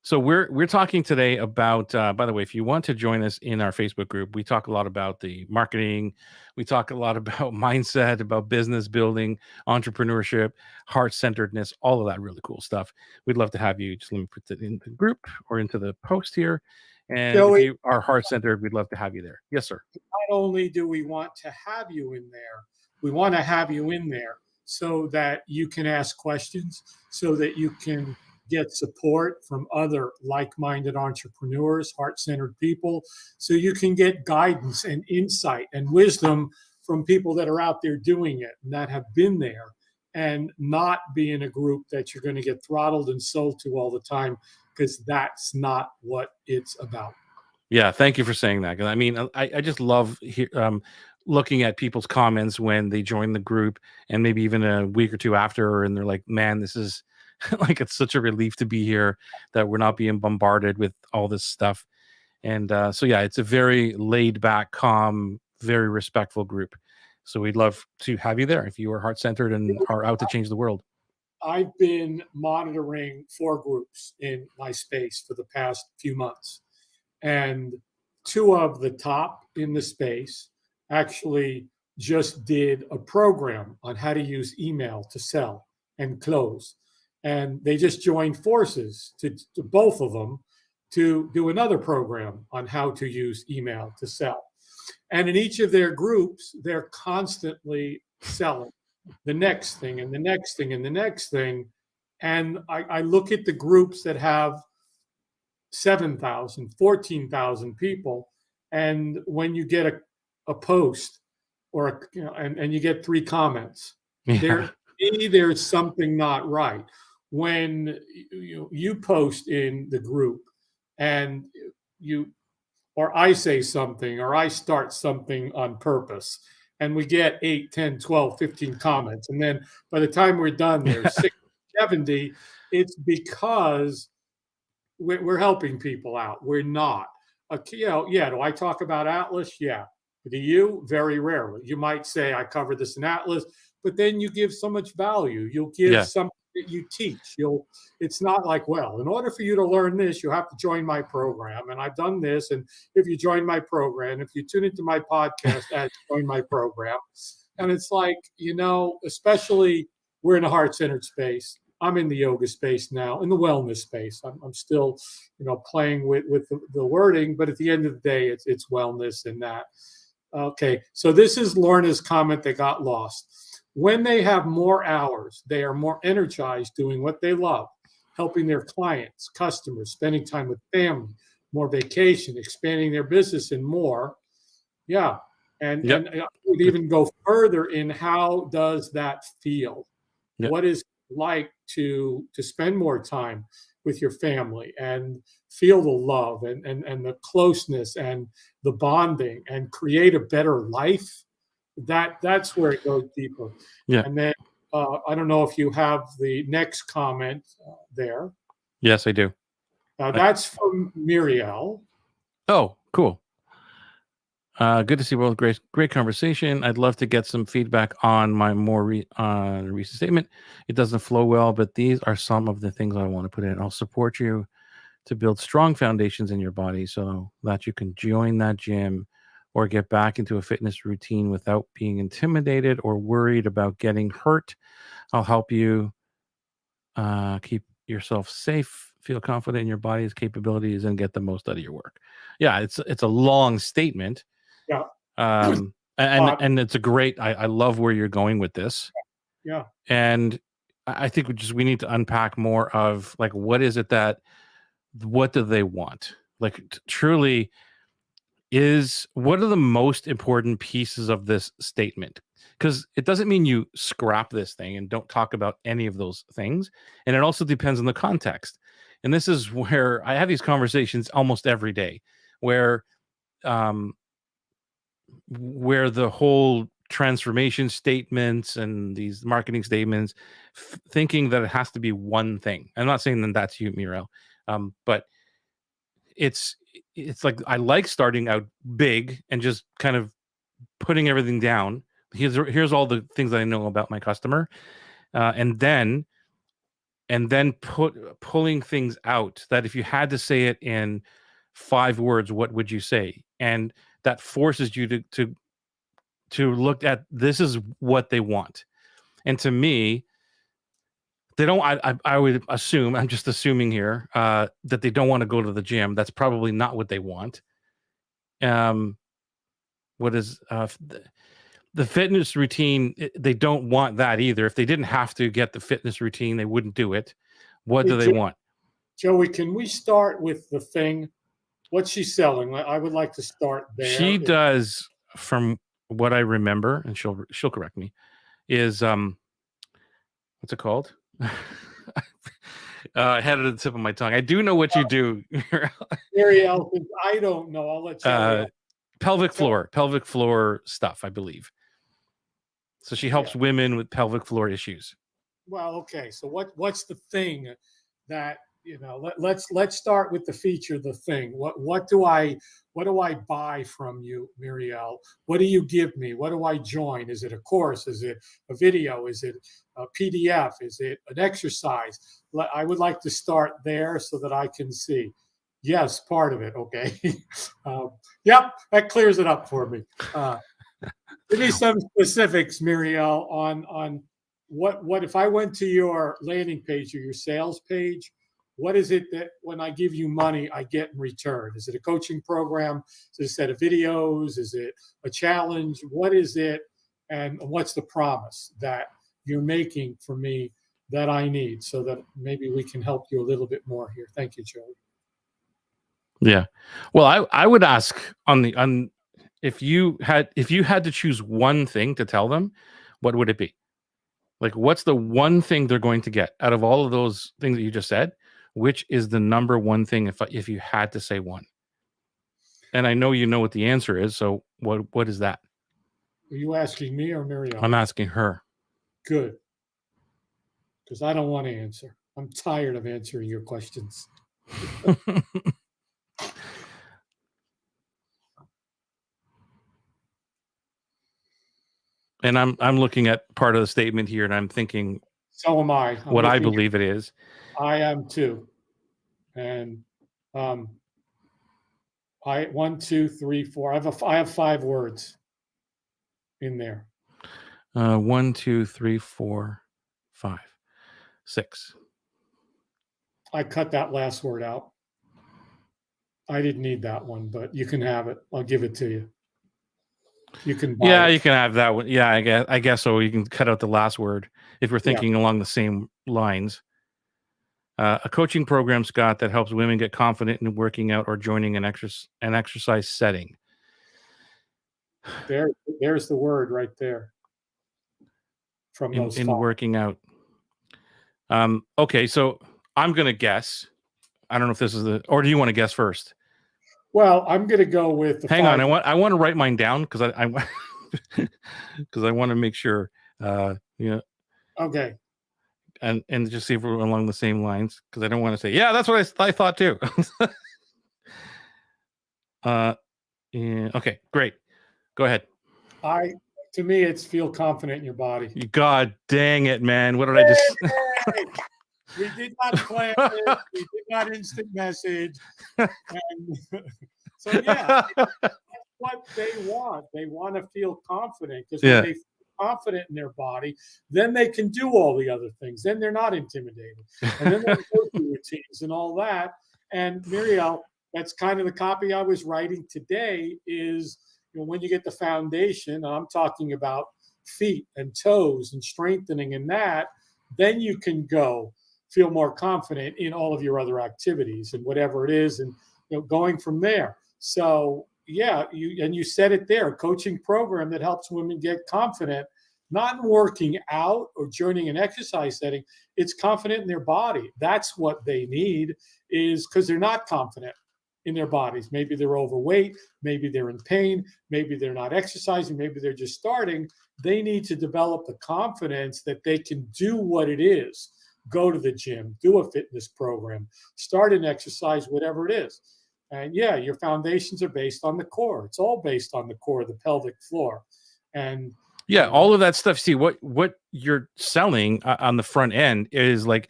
So we're talking today about, by the way, if you want to join us in our Facebook group, we talk a lot about the marketing. We talk a lot about mindset, about business building, entrepreneurship, heart-centeredness, all of that really cool stuff. We'd love to have you. Just let me put it in the group or into the post here. And Joey, if you are heart-centered, we'd love to have you there. Yes, sir. Not only do we want to have you in there, we want to have you in there so that you can ask questions, so that you can get support from other like-minded entrepreneurs, heart-centered people, so you can get guidance and insight and wisdom from people that are out there doing it and that have been there, and not be in a group that you're going to get throttled and sold to all the time, because that's not what it's about. Yeah, thank you for saying that. Because I mean, I just love looking at people's comments when they join the group, and maybe even a week or two after, and they're like, man, this is like, it's such a relief to be here, that we're not being bombarded with all this stuff. And so, yeah, it's a very laid back, calm, very respectful group. So we'd love to have you there if you are heart-centered and are out to change the world. I've been monitoring 4 groups in my space for the past few months. And 2 of the top in the space actually just did a program on how to use email to sell and close. And they just joined forces to both of them to do another program on how to use email to sell. And in each of their groups, they're constantly selling the next thing and the next thing and the next thing. And I look at the groups that have 7,000, 14,000 people, and when you get a post or and you get 3 comments, there's something not right. When you post in the group and or I say something, or I start something on purpose, and we get 8, 10, 12, 15 comments, and then by the time we're done, there's 60, 70, it's because we're helping people out. We're not. Yeah. Do I talk about Atlas? Yeah. Do you? Very rarely. You might say I cover this in Atlas, but then you give so much value. You'll give Yeah. something that you teach. It's not like, well, in order for you to learn this, you have to join my program. And I've done this. And if you join my program, if you tune into my podcast, and join my program. And it's like, especially we're in a heart-centered space. I'm in the yoga space now, in the wellness space. I'm still, playing with the wording, but at the end of the day, it's wellness and that. Okay, so this is Lorna's comment that got lost. When they have more hours, they are more energized doing what they love, helping their clients, customers, spending time with family, more vacation, expanding their business, and more. Yeah, Yep. and I would even go further in how does that feel? Yep. What is it like to spend more time with your family and feel the love and the closeness and the bonding and create a better life? That's where it goes deeper. Yeah. And then I don't know if you have the next comment there. Yes, I do. That's from Muriel. Oh, cool. Good to see both. Great conversation. I'd love to get some feedback on my more recent statement. It doesn't flow well, but these are some of the things I want to put in. I'll support you to build strong foundations in your body so that you can join that gym or get back into a fitness routine without being intimidated or worried about getting hurt. I'll help you keep yourself safe, feel confident in your body's capabilities, and get the most out of your work. Yeah, it's a long statement. Yeah. And it's a great. I love where you're going with this. Yeah. And I think we need to unpack more of like what is it that what do they want? Like truly what are the most important pieces of this statement? Because it doesn't mean you scrap this thing and don't talk about any of those things. And it also depends on the context. And this is where I have these conversations almost every day where um where the whole transformation statements and these marketing statements thinking that it has to be one thing. I'm not saying that that's you, Miro, but it's like I like starting out big and just kind of putting everything down. Here's all the things that I know about my customer, and then pulling things out that if you had to say it in 5 words, what would you say? And that forces you to look at this is what they want. And to me, they don't. I would assume. I'm just assuming here that they don't want to go to the gym. That's probably not what they want. What is the fitness routine? They don't want that either. If they didn't have to get the fitness routine, they wouldn't do it. What do they want? Joey, can we start with the thing? What's she selling? I would like to start there. She does, from what I remember, and she'll correct me, is what's it called? I had it at the tip of my tongue. I do know what you do. Ariel, I don't know. I'll let you. Pelvic floor stuff, I believe. So she helps women with pelvic floor issues. Well, okay. So what's the thing that let's start with the feature, the thing. What do I buy from you, Muriel? What do you give me? What do I join? Is it a course? Is it a video? Is it a PDF? Is it an exercise? I would like to start there so that I can see. Yes, part of it. Okay. Yep, that clears it up for me. Give me some specifics, Muriel, on what if I went to your landing page or your sales page, what is it that when I give you money, I get in return? Is it a coaching program? Is it a set of videos? Is it a challenge? What is it? And what's the promise that you're making for me that I need so that maybe we can help you a little bit more here? Thank you, Joey. Yeah. Well, I would ask if you had to choose one thing to tell them, what would it be? Like, what's the one thing they're going to get out of all of those things that you just said? Which is the number one thing if you had to say one? And I know you know what the answer is. So what is that? Are you asking me or Miriam? I'm asking her. Good. Because I don't want to answer. I'm tired of answering your questions. And I'm looking at part of the statement here, and I'm thinking So am I. I'm what I looking. believe it is. I am too. And um, I 1, 2, 3, 4. I have 5 words in there. 1, 2, 3, 4, 5, 6. I cut that last word out. I didn't need that one, but you can have it. I'll give it to you. You can buy Yeah, it. you can have that one. Yeah, I guess so. You can cut out the last word if we're thinking along the same lines. A coaching program, Scott, that helps women get confident in working out or joining an exercise setting. There's the word right there from those In 5. working out. Okay, so I'm gonna guess. I don't know if this is or do you want to guess first? Well, I'm going to go with the Hang 5. on, I want to write mine down because I because I want to make sure. Okay. And just see if we're along the same lines because I don't want to say, yeah, that's what I thought too. Yeah, okay, great. Go ahead. To me, it's feel confident in your body. God dang it, man! What did I just? We did not plan it. We did not instant message. And so yeah, that's what they want. They want to feel confident because when they feel confident in their body, then they can do all the other things. Then they're not intimidated, and then they go through routines and all that. And Muriel, that's kind of the copy I was writing today. Is when you get the foundation, I'm talking about feet and toes and strengthening in that, then you can go feel more confident in all of your other activities and whatever it is, and going from there. So yeah, you said it there, a coaching program that helps women get confident, not in working out or joining an exercise setting. It's confident in their body. That's what they need, is because they're not confident in their bodies. Maybe they're overweight, maybe they're in pain, maybe they're not exercising, maybe they're just starting. They need to develop the confidence that they can do what it is. Go to the gym, do a fitness program, start an exercise, whatever it is. And yeah, your foundations are based on the core. It's all based on the core, the pelvic floor. And yeah, all of that stuff. See, what you're selling on the front end is like,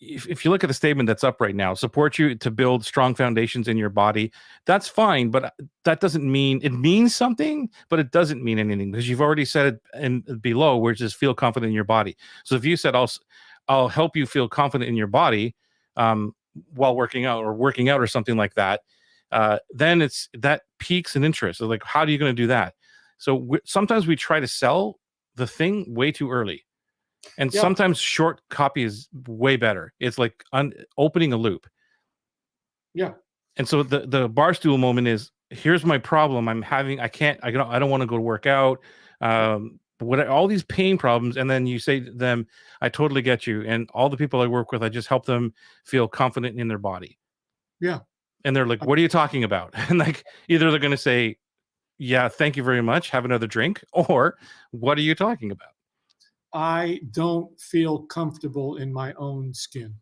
if you look at the statement that's up right now, support you to build strong foundations in your body. That's fine, but that doesn't mean it means something, but it doesn't mean anything because you've already said it in below, which is feel confident in your body. So if you said I'll help you feel confident in your body while working out or something like that, then that piques an interest. So like, how are you going to do that? So sometimes we try to sell the thing way too early. And sometimes short copy is way better. It's like opening a loop. Yeah. And so the bar stool moment is, here's my problem. I don't want to go to work out. All these pain problems. And then you say to them, I totally get you. And all the people I work with, I just help them feel confident in their body. Yeah. And they're like, what are you talking about? And like, either they're going to say, yeah, thank you very much. Have another drink. Or what are you talking about? I don't feel comfortable in my own skin.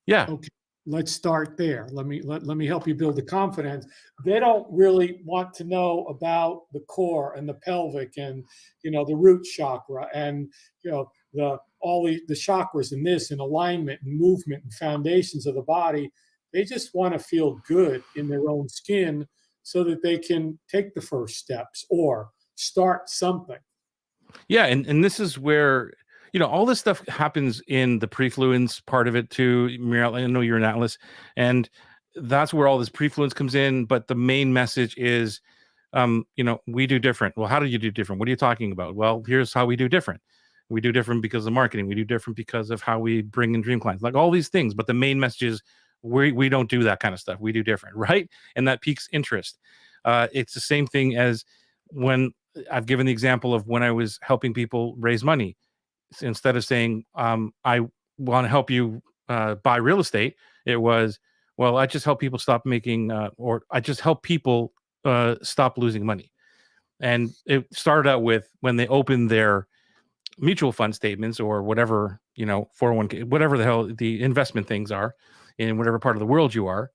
Yeah. Okay. Let's start there. Let me help you build the confidence. They don't really want to know about the core and the pelvic and the root chakra and all the chakras and this and alignment and movement and foundations of the body. They just want to feel good in their own skin so that they can take the first steps or start something. Yeah, and this is where all this stuff happens in the prefluence part of it too. Muriel, I know you're an Atlas, and that's where all this prefluence comes in. But the main message is, we do different. Well, how do you do different? What are you talking about? Well, here's how we do different. We do different because of marketing. We do different because of how we bring in dream clients, like all these things. But the main message is we don't do that kind of stuff. We do different, right? And that piques interest. It's the same thing as when I've given the example of when I was helping people raise money. Instead of saying, I want to help you buy real estate, it was, well, I just help people stop making, or I just help people stop losing money. And it started out with when they opened their mutual fund statements or whatever, 401k, whatever the hell the investment things are in whatever part of the world you are.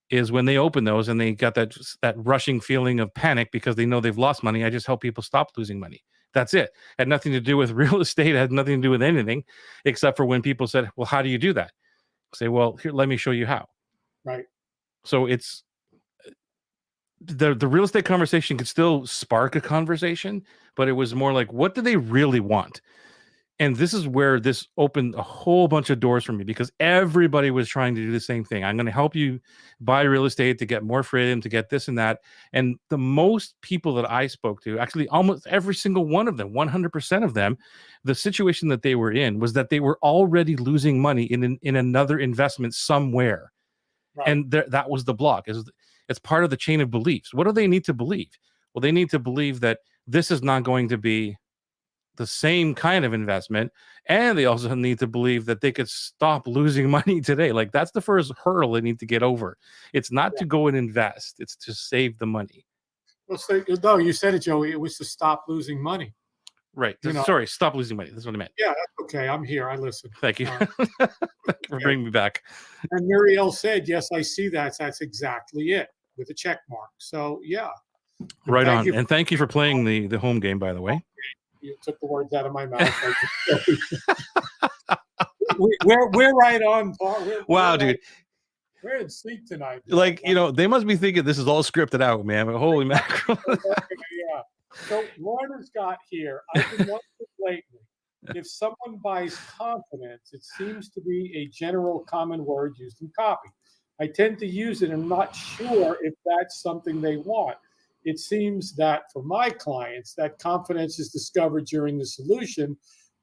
is when they open those and they got that rushing feeling of panic because they know they've lost money. I just help people stop losing money. That's it. Had nothing to do with real estate. Had nothing to do with anything, except for when people said, "Well, how do you do that?" Say, "Well, here, let me show you how." Right. So it's the real estate conversation could still spark a conversation, but it was more like, what do they really want? And this is where this opened a whole bunch of doors for me, because everybody was trying to do the same thing. I'm going to help you buy real estate to get more freedom, to get this and that. And the most people that I spoke to, actually almost every single one of them, 100% of them, the situation that they were in was that they were already losing money in another investment somewhere. Right. And that was the block. It's part of the chain of beliefs. What do they need to believe? Well, they need to believe that this is not going to be the same kind of investment, and they also need to believe that they could stop losing money today. Like, that's the first hurdle they need to get over. It's not to go and invest, it's to save the money. Well, no, you said it, Joey. It was to stop losing money. Right. Sorry, stop losing money. That's what I meant. Yeah, that's okay. I'm here. I listen. Thank you. Thank you for bringing me back. And Muriel said, yes, I see that. That's exactly it, with a check mark. So, yeah. Right on. And thank you for playing the home game, by the way. You took the words out of my mouth. we're right on par. Wow, dude. We're in sync tonight. Like, they must be thinking this is all scripted out, man. But holy mackerel. Yeah. So Lorna's got here. I've been wondering lately, if someone buys confidence, it seems to be a general common word used in copy. I tend to use it. I'm not sure if that's something they want. It seems that for my clients, that confidence is discovered during the solution,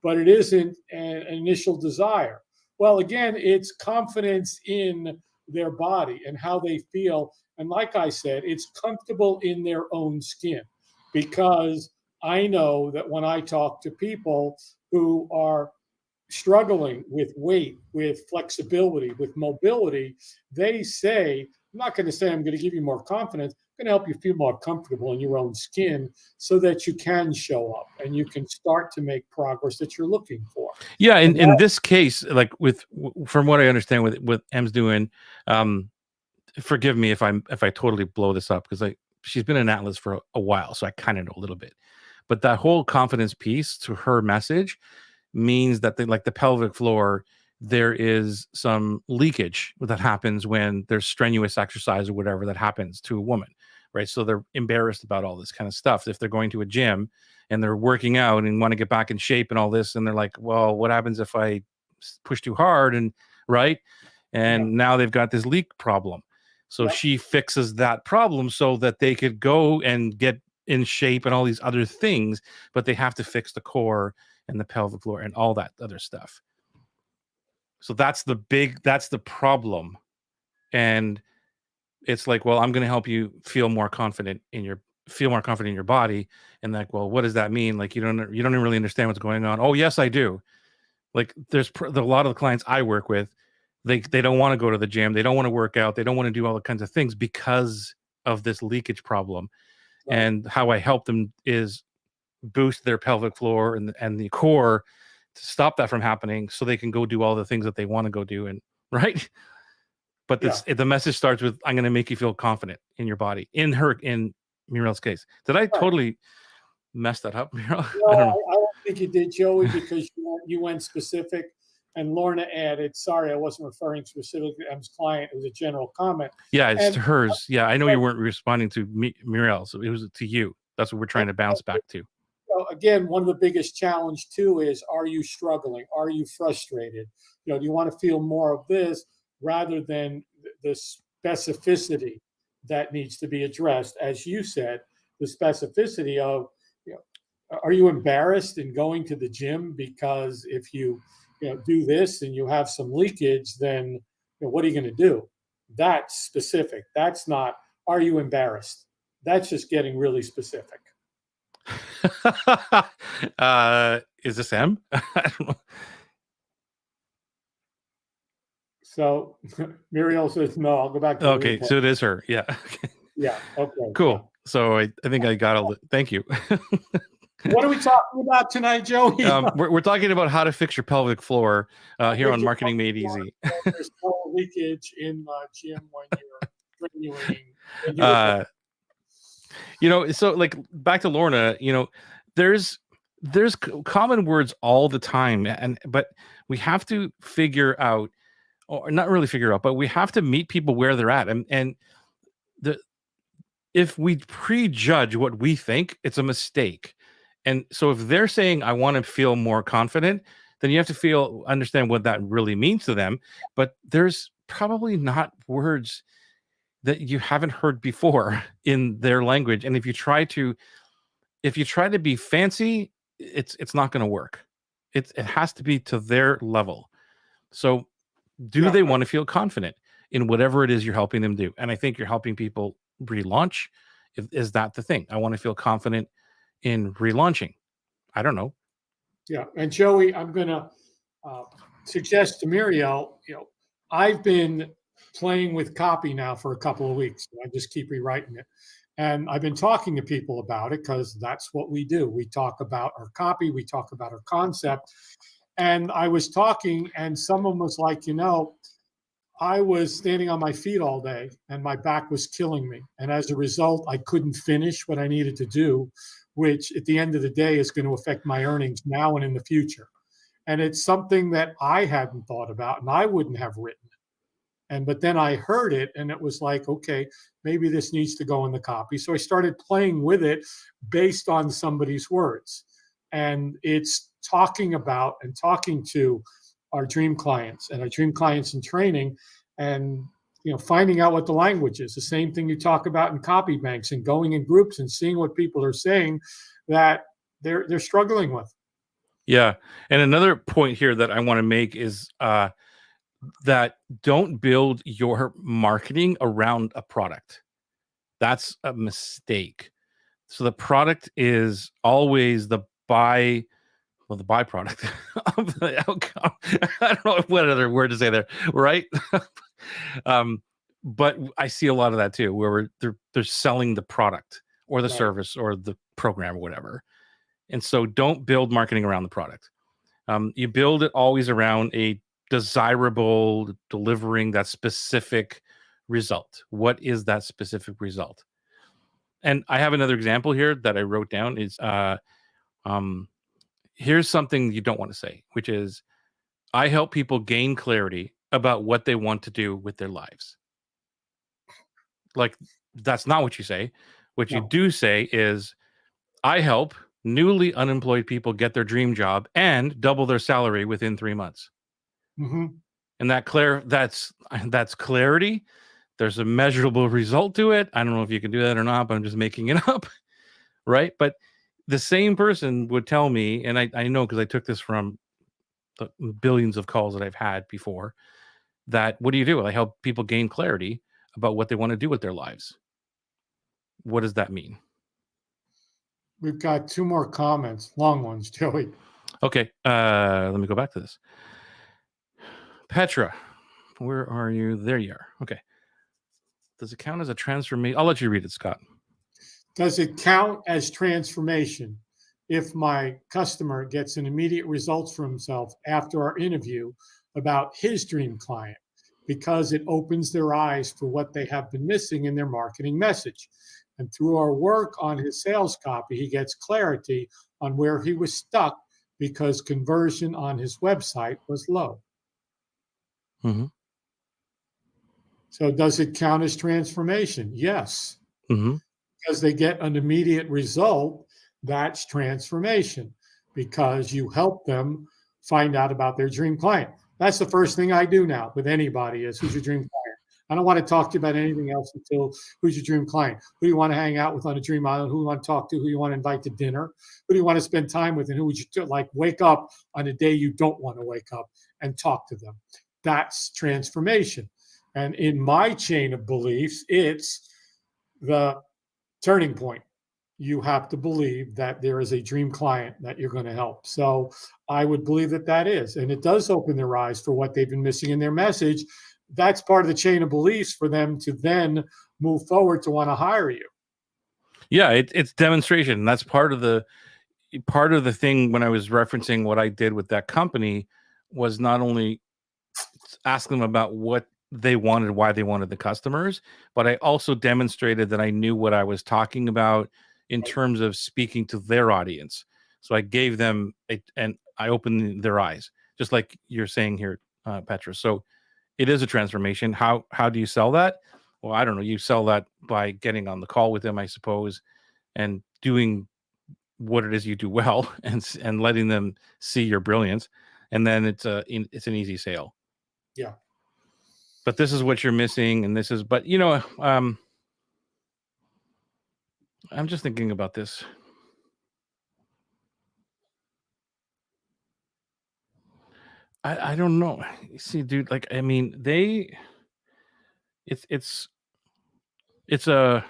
but it isn't an initial desire. Well, again, it's confidence in their body and how they feel. And like I said, it's comfortable in their own skin, because I know that when I talk to people who are struggling with weight, with flexibility, with mobility, they say, I'm not going to say I'm going to give you more confidence. I'm going to help you feel more comfortable in your own skin so that you can show up and you can start to make progress that you're looking for. Yeah, in this case, like from what I understand with Em's doing, forgive me if I totally blow this up, because she's been in Atlas for a while, so I kind of know a little bit. But that whole confidence piece to her message means that like the pelvic floor, there is some leakage that happens when there's strenuous exercise or whatever that happens to a woman, right? So they're embarrassed about all this kind of stuff. If they're going to a gym and they're working out and want to get back in shape and all this, and they're like, well, what happens if I push too hard? And right. And now they've got this leak problem. So she fixes that problem so that they could go and get in shape and all these other things, but they have to fix the core and the pelvic floor and all that other stuff. So that's the problem. And it's like, well, I'm going to help you feel more confident in your body. And like, well, what does that mean? Like, you don't really understand what's going on. Oh, yes, I do. Like, there's a lot of the clients I work with, they don't want to go to the gym. They don't want to work out. They don't want to do all the kinds of things because of this leakage problem. Right. And how I help them is boost their pelvic floor and the core to stop that from happening, so they can go do all the things that they want to go do. And right. But the message starts with, I'm going to make you feel confident in your body. In Muriel's case, did I totally mess that up, Muriel? No, I don't think you did, Joey, because you went specific, and Lorna added, sorry, I wasn't referring specifically to M's client. It was a general comment. Yeah, it's to hers. Yeah, I know you weren't responding to Muriel, so it was to you. That's what we're trying to bounce back to. So again, one of the biggest challenge too is, are you struggling? Are you frustrated? Do you want to feel more of this rather than the specificity that needs to be addressed? As you said, the specificity of, are you embarrassed in going to the gym because if you do this and you have some leakage, then what are you going to do? That's specific. That's not, are you embarrassed? That's just getting really specific. Is this M? I don't know. So Muriel says no. I'll go back to okay, so it is her. Yeah. Yeah. Okay. Cool. So I think I got thank you. What are we talking about tonight, Joey? We're talking about how to fix your pelvic floor here on Marketing Made Easy. There's no leakage in the gym when you're insinuating when you would. uh, so like back to Lorna, there's common words all the time, but we have to figure out, or not really figure out, but we have to meet people where they're at, and the if we prejudge what we think, it's a mistake. And so if they're saying I want to feel more confident, then you have to understand what that really means to them. But there's probably not words that you haven't heard before in their language. And if you try to be fancy, it's not going to work. It has to be to their level. So do they want to feel confident in whatever it is you're helping them do? And I think you're helping people relaunch. Is that the thing? I want to feel confident in relaunching. I don't know. Yeah. And Joey, I'm going to suggest to Muriel, I've been playing with copy now for a couple of weeks. I just keep rewriting it. And I've been talking to people about it because that's what we do. We talk about our copy, we talk about our concept. And I was talking, and someone was like, I was standing on my feet all day and my back was killing me. And as a result, I couldn't finish what I needed to do, which at the end of the day is going to affect my earnings now and in the future. And it's something that I hadn't thought about and I wouldn't have written. But then I heard it and it was like, okay, maybe this needs to go in the copy. So I started playing with it based on somebody's words. And it's talking about and talking to our dream clients and our dream clients in training, and finding out what the language is. The same thing you talk about in copy banks and going in groups and seeing what people are saying that they're struggling with. Yeah. And another point here that I want to make is that don't build your marketing around a product. That's a mistake. So the product is always the byproduct of the outcome. I don't know what other word to say there, right? But I see a lot of that too, where they're selling the product or the service or the program or whatever. And so don't build marketing around the product. You build it always around a desirable, delivering that specific result. What is that specific result? And I have another example here that I wrote down is here's something you don't want to say, which is I help people gain clarity about what they want to do with their lives. Like, that's not what you say. What you do say is I help newly unemployed people get their dream job and double their salary within 3 months. Mm-hmm. And that's clarity. There's a measurable result to it. I don't know if you can do that or not, but I'm just making it up. Right. But the same person would tell me, and I know because I took this from the billions of calls that I've had before, that what do? I help people gain clarity about what they want to do with their lives. What does that mean? We've got 2 more comments, long ones, Joey. Okay. Let me go back to this. Petra, where are you? There you are. Okay. Does it count as a transformation? I'll let you read it, Scott. Does it count as transformation if my customer gets an immediate results for himself after our interview about his dream client, because it opens their eyes for what they have been missing in their marketing message? And through our work on his sales copy, he gets clarity on where he was stuck because conversion on his website was low. Mm-hmm. So does it count as transformation? Yes. Mm-hmm. Because they get an immediate result, that's transformation, because you help them find out about their dream client. That's the first thing I do now with anybody is, who's your dream client? I don't want to talk to you about anything else until who's your dream client? Who do you want to hang out with on a dream island? Who do you want to talk to? Who do you want to invite to dinner? Who do you want to spend time with? And who would you wake up on a day you don't want to wake up and talk to them? That's transformation. And in my chain of beliefs, it's the turning point. You have to believe that there is a dream client that you're going to help. So I would believe that is, and it does open their eyes for what they've been missing in their message. That's part of the chain of beliefs for them to then move forward to want to hire you. Yeah, it's demonstration. That's part of the thing when I was referencing what I did with that company was not only ask them about what they wanted, why they wanted the customers, but I also demonstrated that I knew what I was talking about in terms of speaking to their audience. So I gave them and I opened their eyes, just like you're saying here, Petra. So it is a transformation. How do you sell that? Well, I don't know. You sell that by getting on the call with them, I suppose, and doing what it is you do well, and letting them see your brilliance, and then it's an easy sale. Yeah. But this is what you're missing, and this is. But I'm just thinking about this. I don't know. See, dude, like, I mean, it's it's a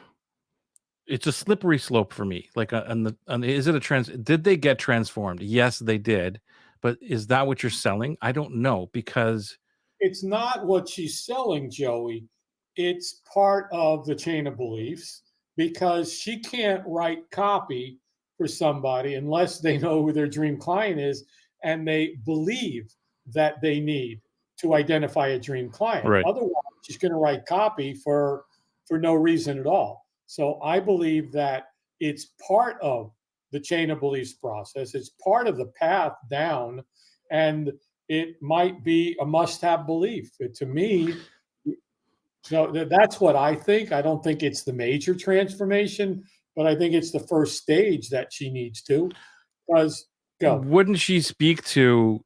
it's a slippery slope for me. Like, is it a did they get transformed? Yes, they did. But is that what you're selling? I don't know, because It's not what she's selling, Joey. It's part of the chain of beliefs, because she can't write copy for somebody unless they know who their dream client is and they believe that they need to identify a dream client. right. Otherwise, she's going to write copy for no reason at all. So I believe that it's part of the chain of beliefs process. It's part of the path down, and it might be a must-have belief. To me, so that's what I think. I don't think it's the major transformation, but I think it's the first stage that she needs to. Because go. Wouldn't she speak to,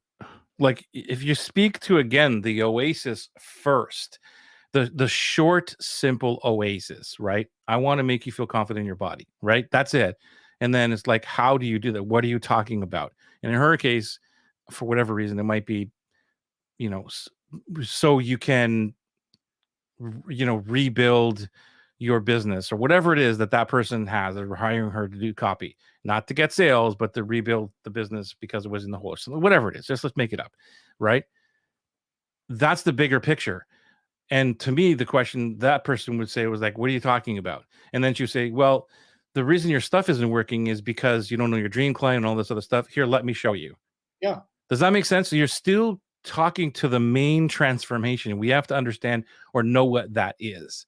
like, if you speak to, again, the oasis first, the short, simple oasis, right? I want to make you feel confident in your body, right? That's it. And then it's like, how do you do that? What are you talking about? And in her case, for whatever reason, it might be, so you can, rebuild your business, or whatever it is that person has. They're hiring her to do copy, not to get sales, but to rebuild the business because it was in the hole. So whatever it is, just let's make it up, right? That's the bigger picture. And to me, the question that person would say was like, what are you talking about? And then she'd say, well, the reason your stuff isn't working is because you don't know your dream client and all this other stuff. Here, let me show you. Yeah. Does that make sense? So you're still talking to the main transformation. We have to understand or know what that is.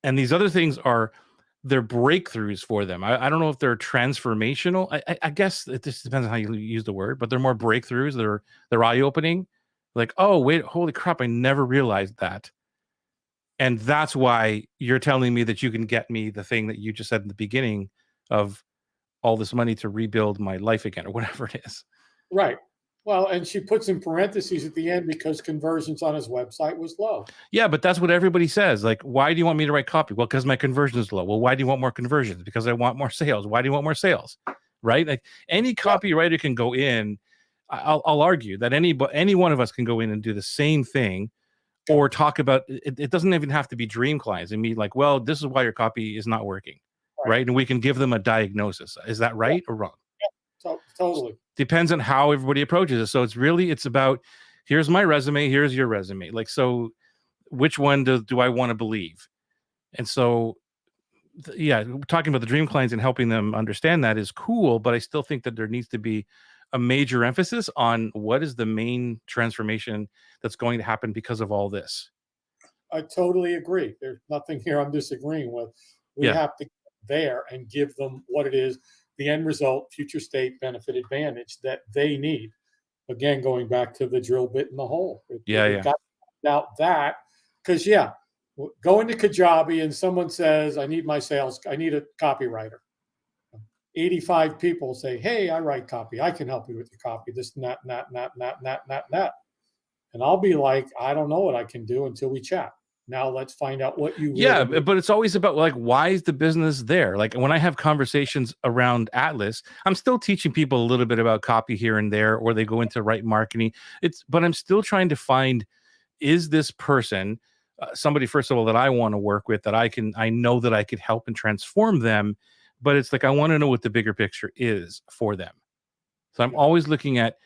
And these other things they're breakthroughs for them. I don't know if they're transformational. I guess it just depends on how you use the word, but they're more breakthroughs. They're eye-opening. Like, oh, wait, holy crap, I never realized that. And that's why you're telling me that you can get me the thing that you just said in the beginning of all this money to rebuild my life again, or whatever it is. Right. Well, and she puts in parentheses at the end because conversions on his website was low. Yeah, but that's what everybody says. Like, why do you want me to write copy? Well, because my conversion is low. Well, why do you want more conversions? Because I want more sales. Why do you want more sales? Right? Like, any copywriter can go in. I'll argue that any one of us can go in and do the same thing, or talk about it. It doesn't even have to be dream clients. I mean, like, well, this is why your copy is not working, right? And we can give them a diagnosis. Is that right or wrong? Totally. Depends on how everybody approaches it. So it's about, here's my resume, here's your resume. Like, so which one do I want to believe? And so, talking about the dream clients and helping them understand that is cool, but I still think that there needs to be a major emphasis on what is the main transformation that's going to happen because of all this. I totally agree. There's nothing here I'm disagreeing with. We have to get there and give them what it is, the end result, future state, benefit, advantage that they need. Again, going back to the drill bit in the hole. Got to find out that, because go into Kajabi and someone says, I need a copywriter. 85 people say, hey, I write copy. I can help you with your copy. This, and that, and that, and that, and that, and that, and that, and that. And I'll be like, I don't know what I can do until we chat. Now let's find out what you really but it's always about, like, why is the business there? Like, when I have conversations around Atlas, I'm still teaching people a little bit about copy here and there, or they go into right marketing. But I'm still trying to find, is this person somebody, first of all, that I want to work with, that I know that I could help and transform them. But it's like, I want to know what the bigger picture is for them. So I'm always looking at,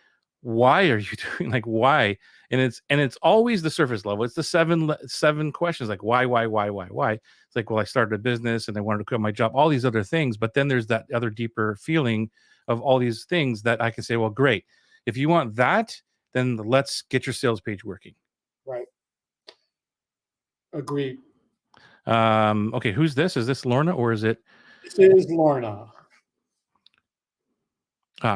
why are you doing, like, why? And it's always the surface level. It's the seven questions, like, why? It's like, well, I started a business and I wanted to quit my job, all these other things. But then there's that other deeper feeling of all these things that I can say, well, great. If you want that, then let's get your sales page working. Right. Agreed. Okay, who's this? Is this Lorna or is it This is Lorna.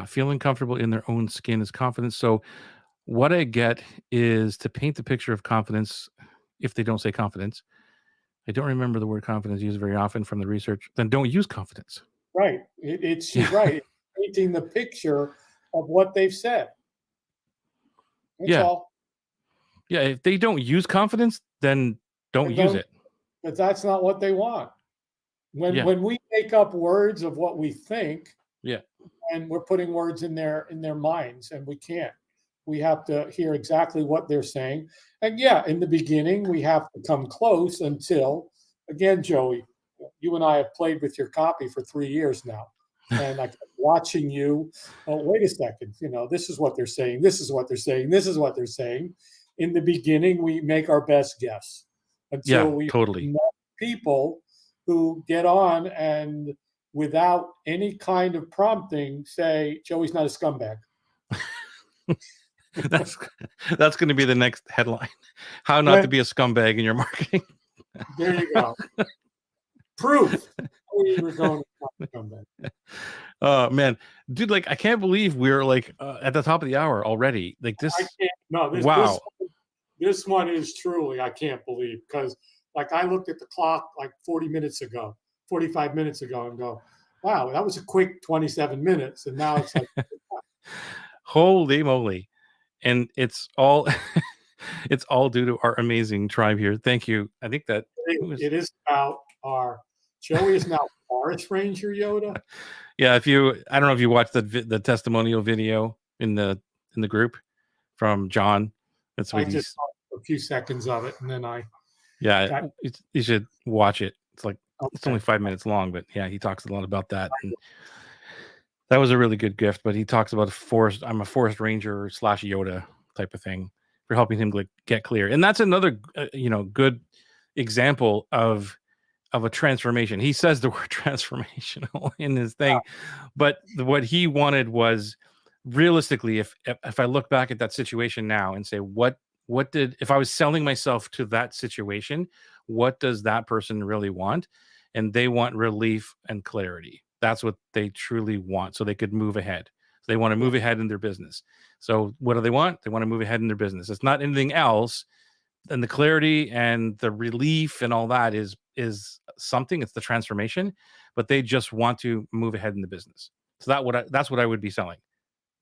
feeling comfortable in their own skin is confidence? So what I get is to paint the picture of confidence. If they don't say confidence, I don't remember the word confidence used very often from the research. Then don't use confidence. Right. She's Yeah, right. It's painting the picture of what they've said. That's yeah, all. yeah. If they don't use confidence, then don't And use don't, it. but that's not what they want. Yeah, When we make up words of what we think, yeah, and we're putting words in their minds, and we can't. We have to hear exactly what they're saying. And yeah, in the beginning, we have to come close until, again, Joey, you and I have played with your copy for 3 years now. And I kept watching you. Oh, wait a second. This is what they're saying. This is what they're saying. This is what they're saying. In the beginning, we make our best guess yeah. until we Totally. met people who get on and without any kind of prompting say Joey's not a scumbag. That's that's going to be the next headline. How not to But be a scumbag in your marketing. there you go. Proof. Joey Ragona is not a scumbag. Oh man, dude! Like I can't believe we're like at the top of the hour already. Like I this. can't. No, Wow. this one is truly I can't believe because like I looked at the clock like 40 minutes ago, 45 minutes ago, and go, wow, that was a quick 27 minutes, and now it's like Holy moly! And it's all it's all due to our amazing tribe here. Thank you. I think that who is it is about our Joey is now Forest Ranger Yoda. yeah. If you I don't know if you watched the testimonial video in the group from John. That's I what just he's saw a few seconds of it, and then I yeah. got You should watch it. It's like it's only okay. 5 minutes long, but yeah, he talks a lot about that. And that was a really good gift. But he talks about forest. I'm a forest ranger slash Yoda type of thing for helping him get clear. And that's another good example of a transformation. He says the word transformational in his thing, but what he wanted was realistically, if I look back at that situation now and say what did if I was selling myself to that situation, what does that person really want? And they want relief and clarity. That's what they truly want, so they could move ahead. So they want to Yeah, move ahead in their business. So what do they want? They want to move ahead in their business. It's not anything else, and the clarity and the relief and all that is something. It's the transformation, but they just want to move ahead in the business. So that's what I would be selling.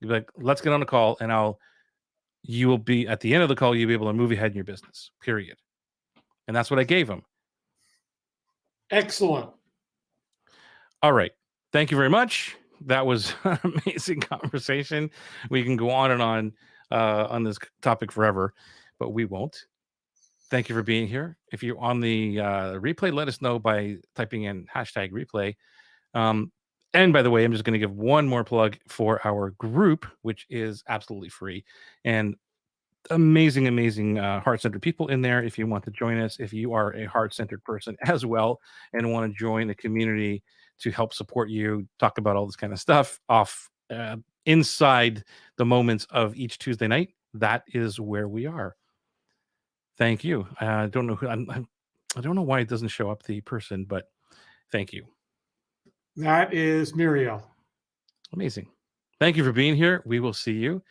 You'd be like, let's get on a call, and you will be at the end of the call, you'll be able to move ahead in your business. Period. And that's what I gave them. excellent. All right. Thank you very much. That was an amazing conversation. We can go on this topic forever, but we won't. Thank you for being here. If you're on the replay, let us know by typing in #replay. Um, and by the way, I'm just going to give one more plug for our group, which is absolutely free and amazing heart-centered people in there. If you want to join us, if you are a heart-centered person as well and want to join the community to help support you, talk about all this kind of stuff off inside the moments of each Tuesday night, that is where we are. Thank you. I don't know I don't know why it doesn't show up the person, but thank you. That is Muriel. Amazing. Thank you for being here. We will see you.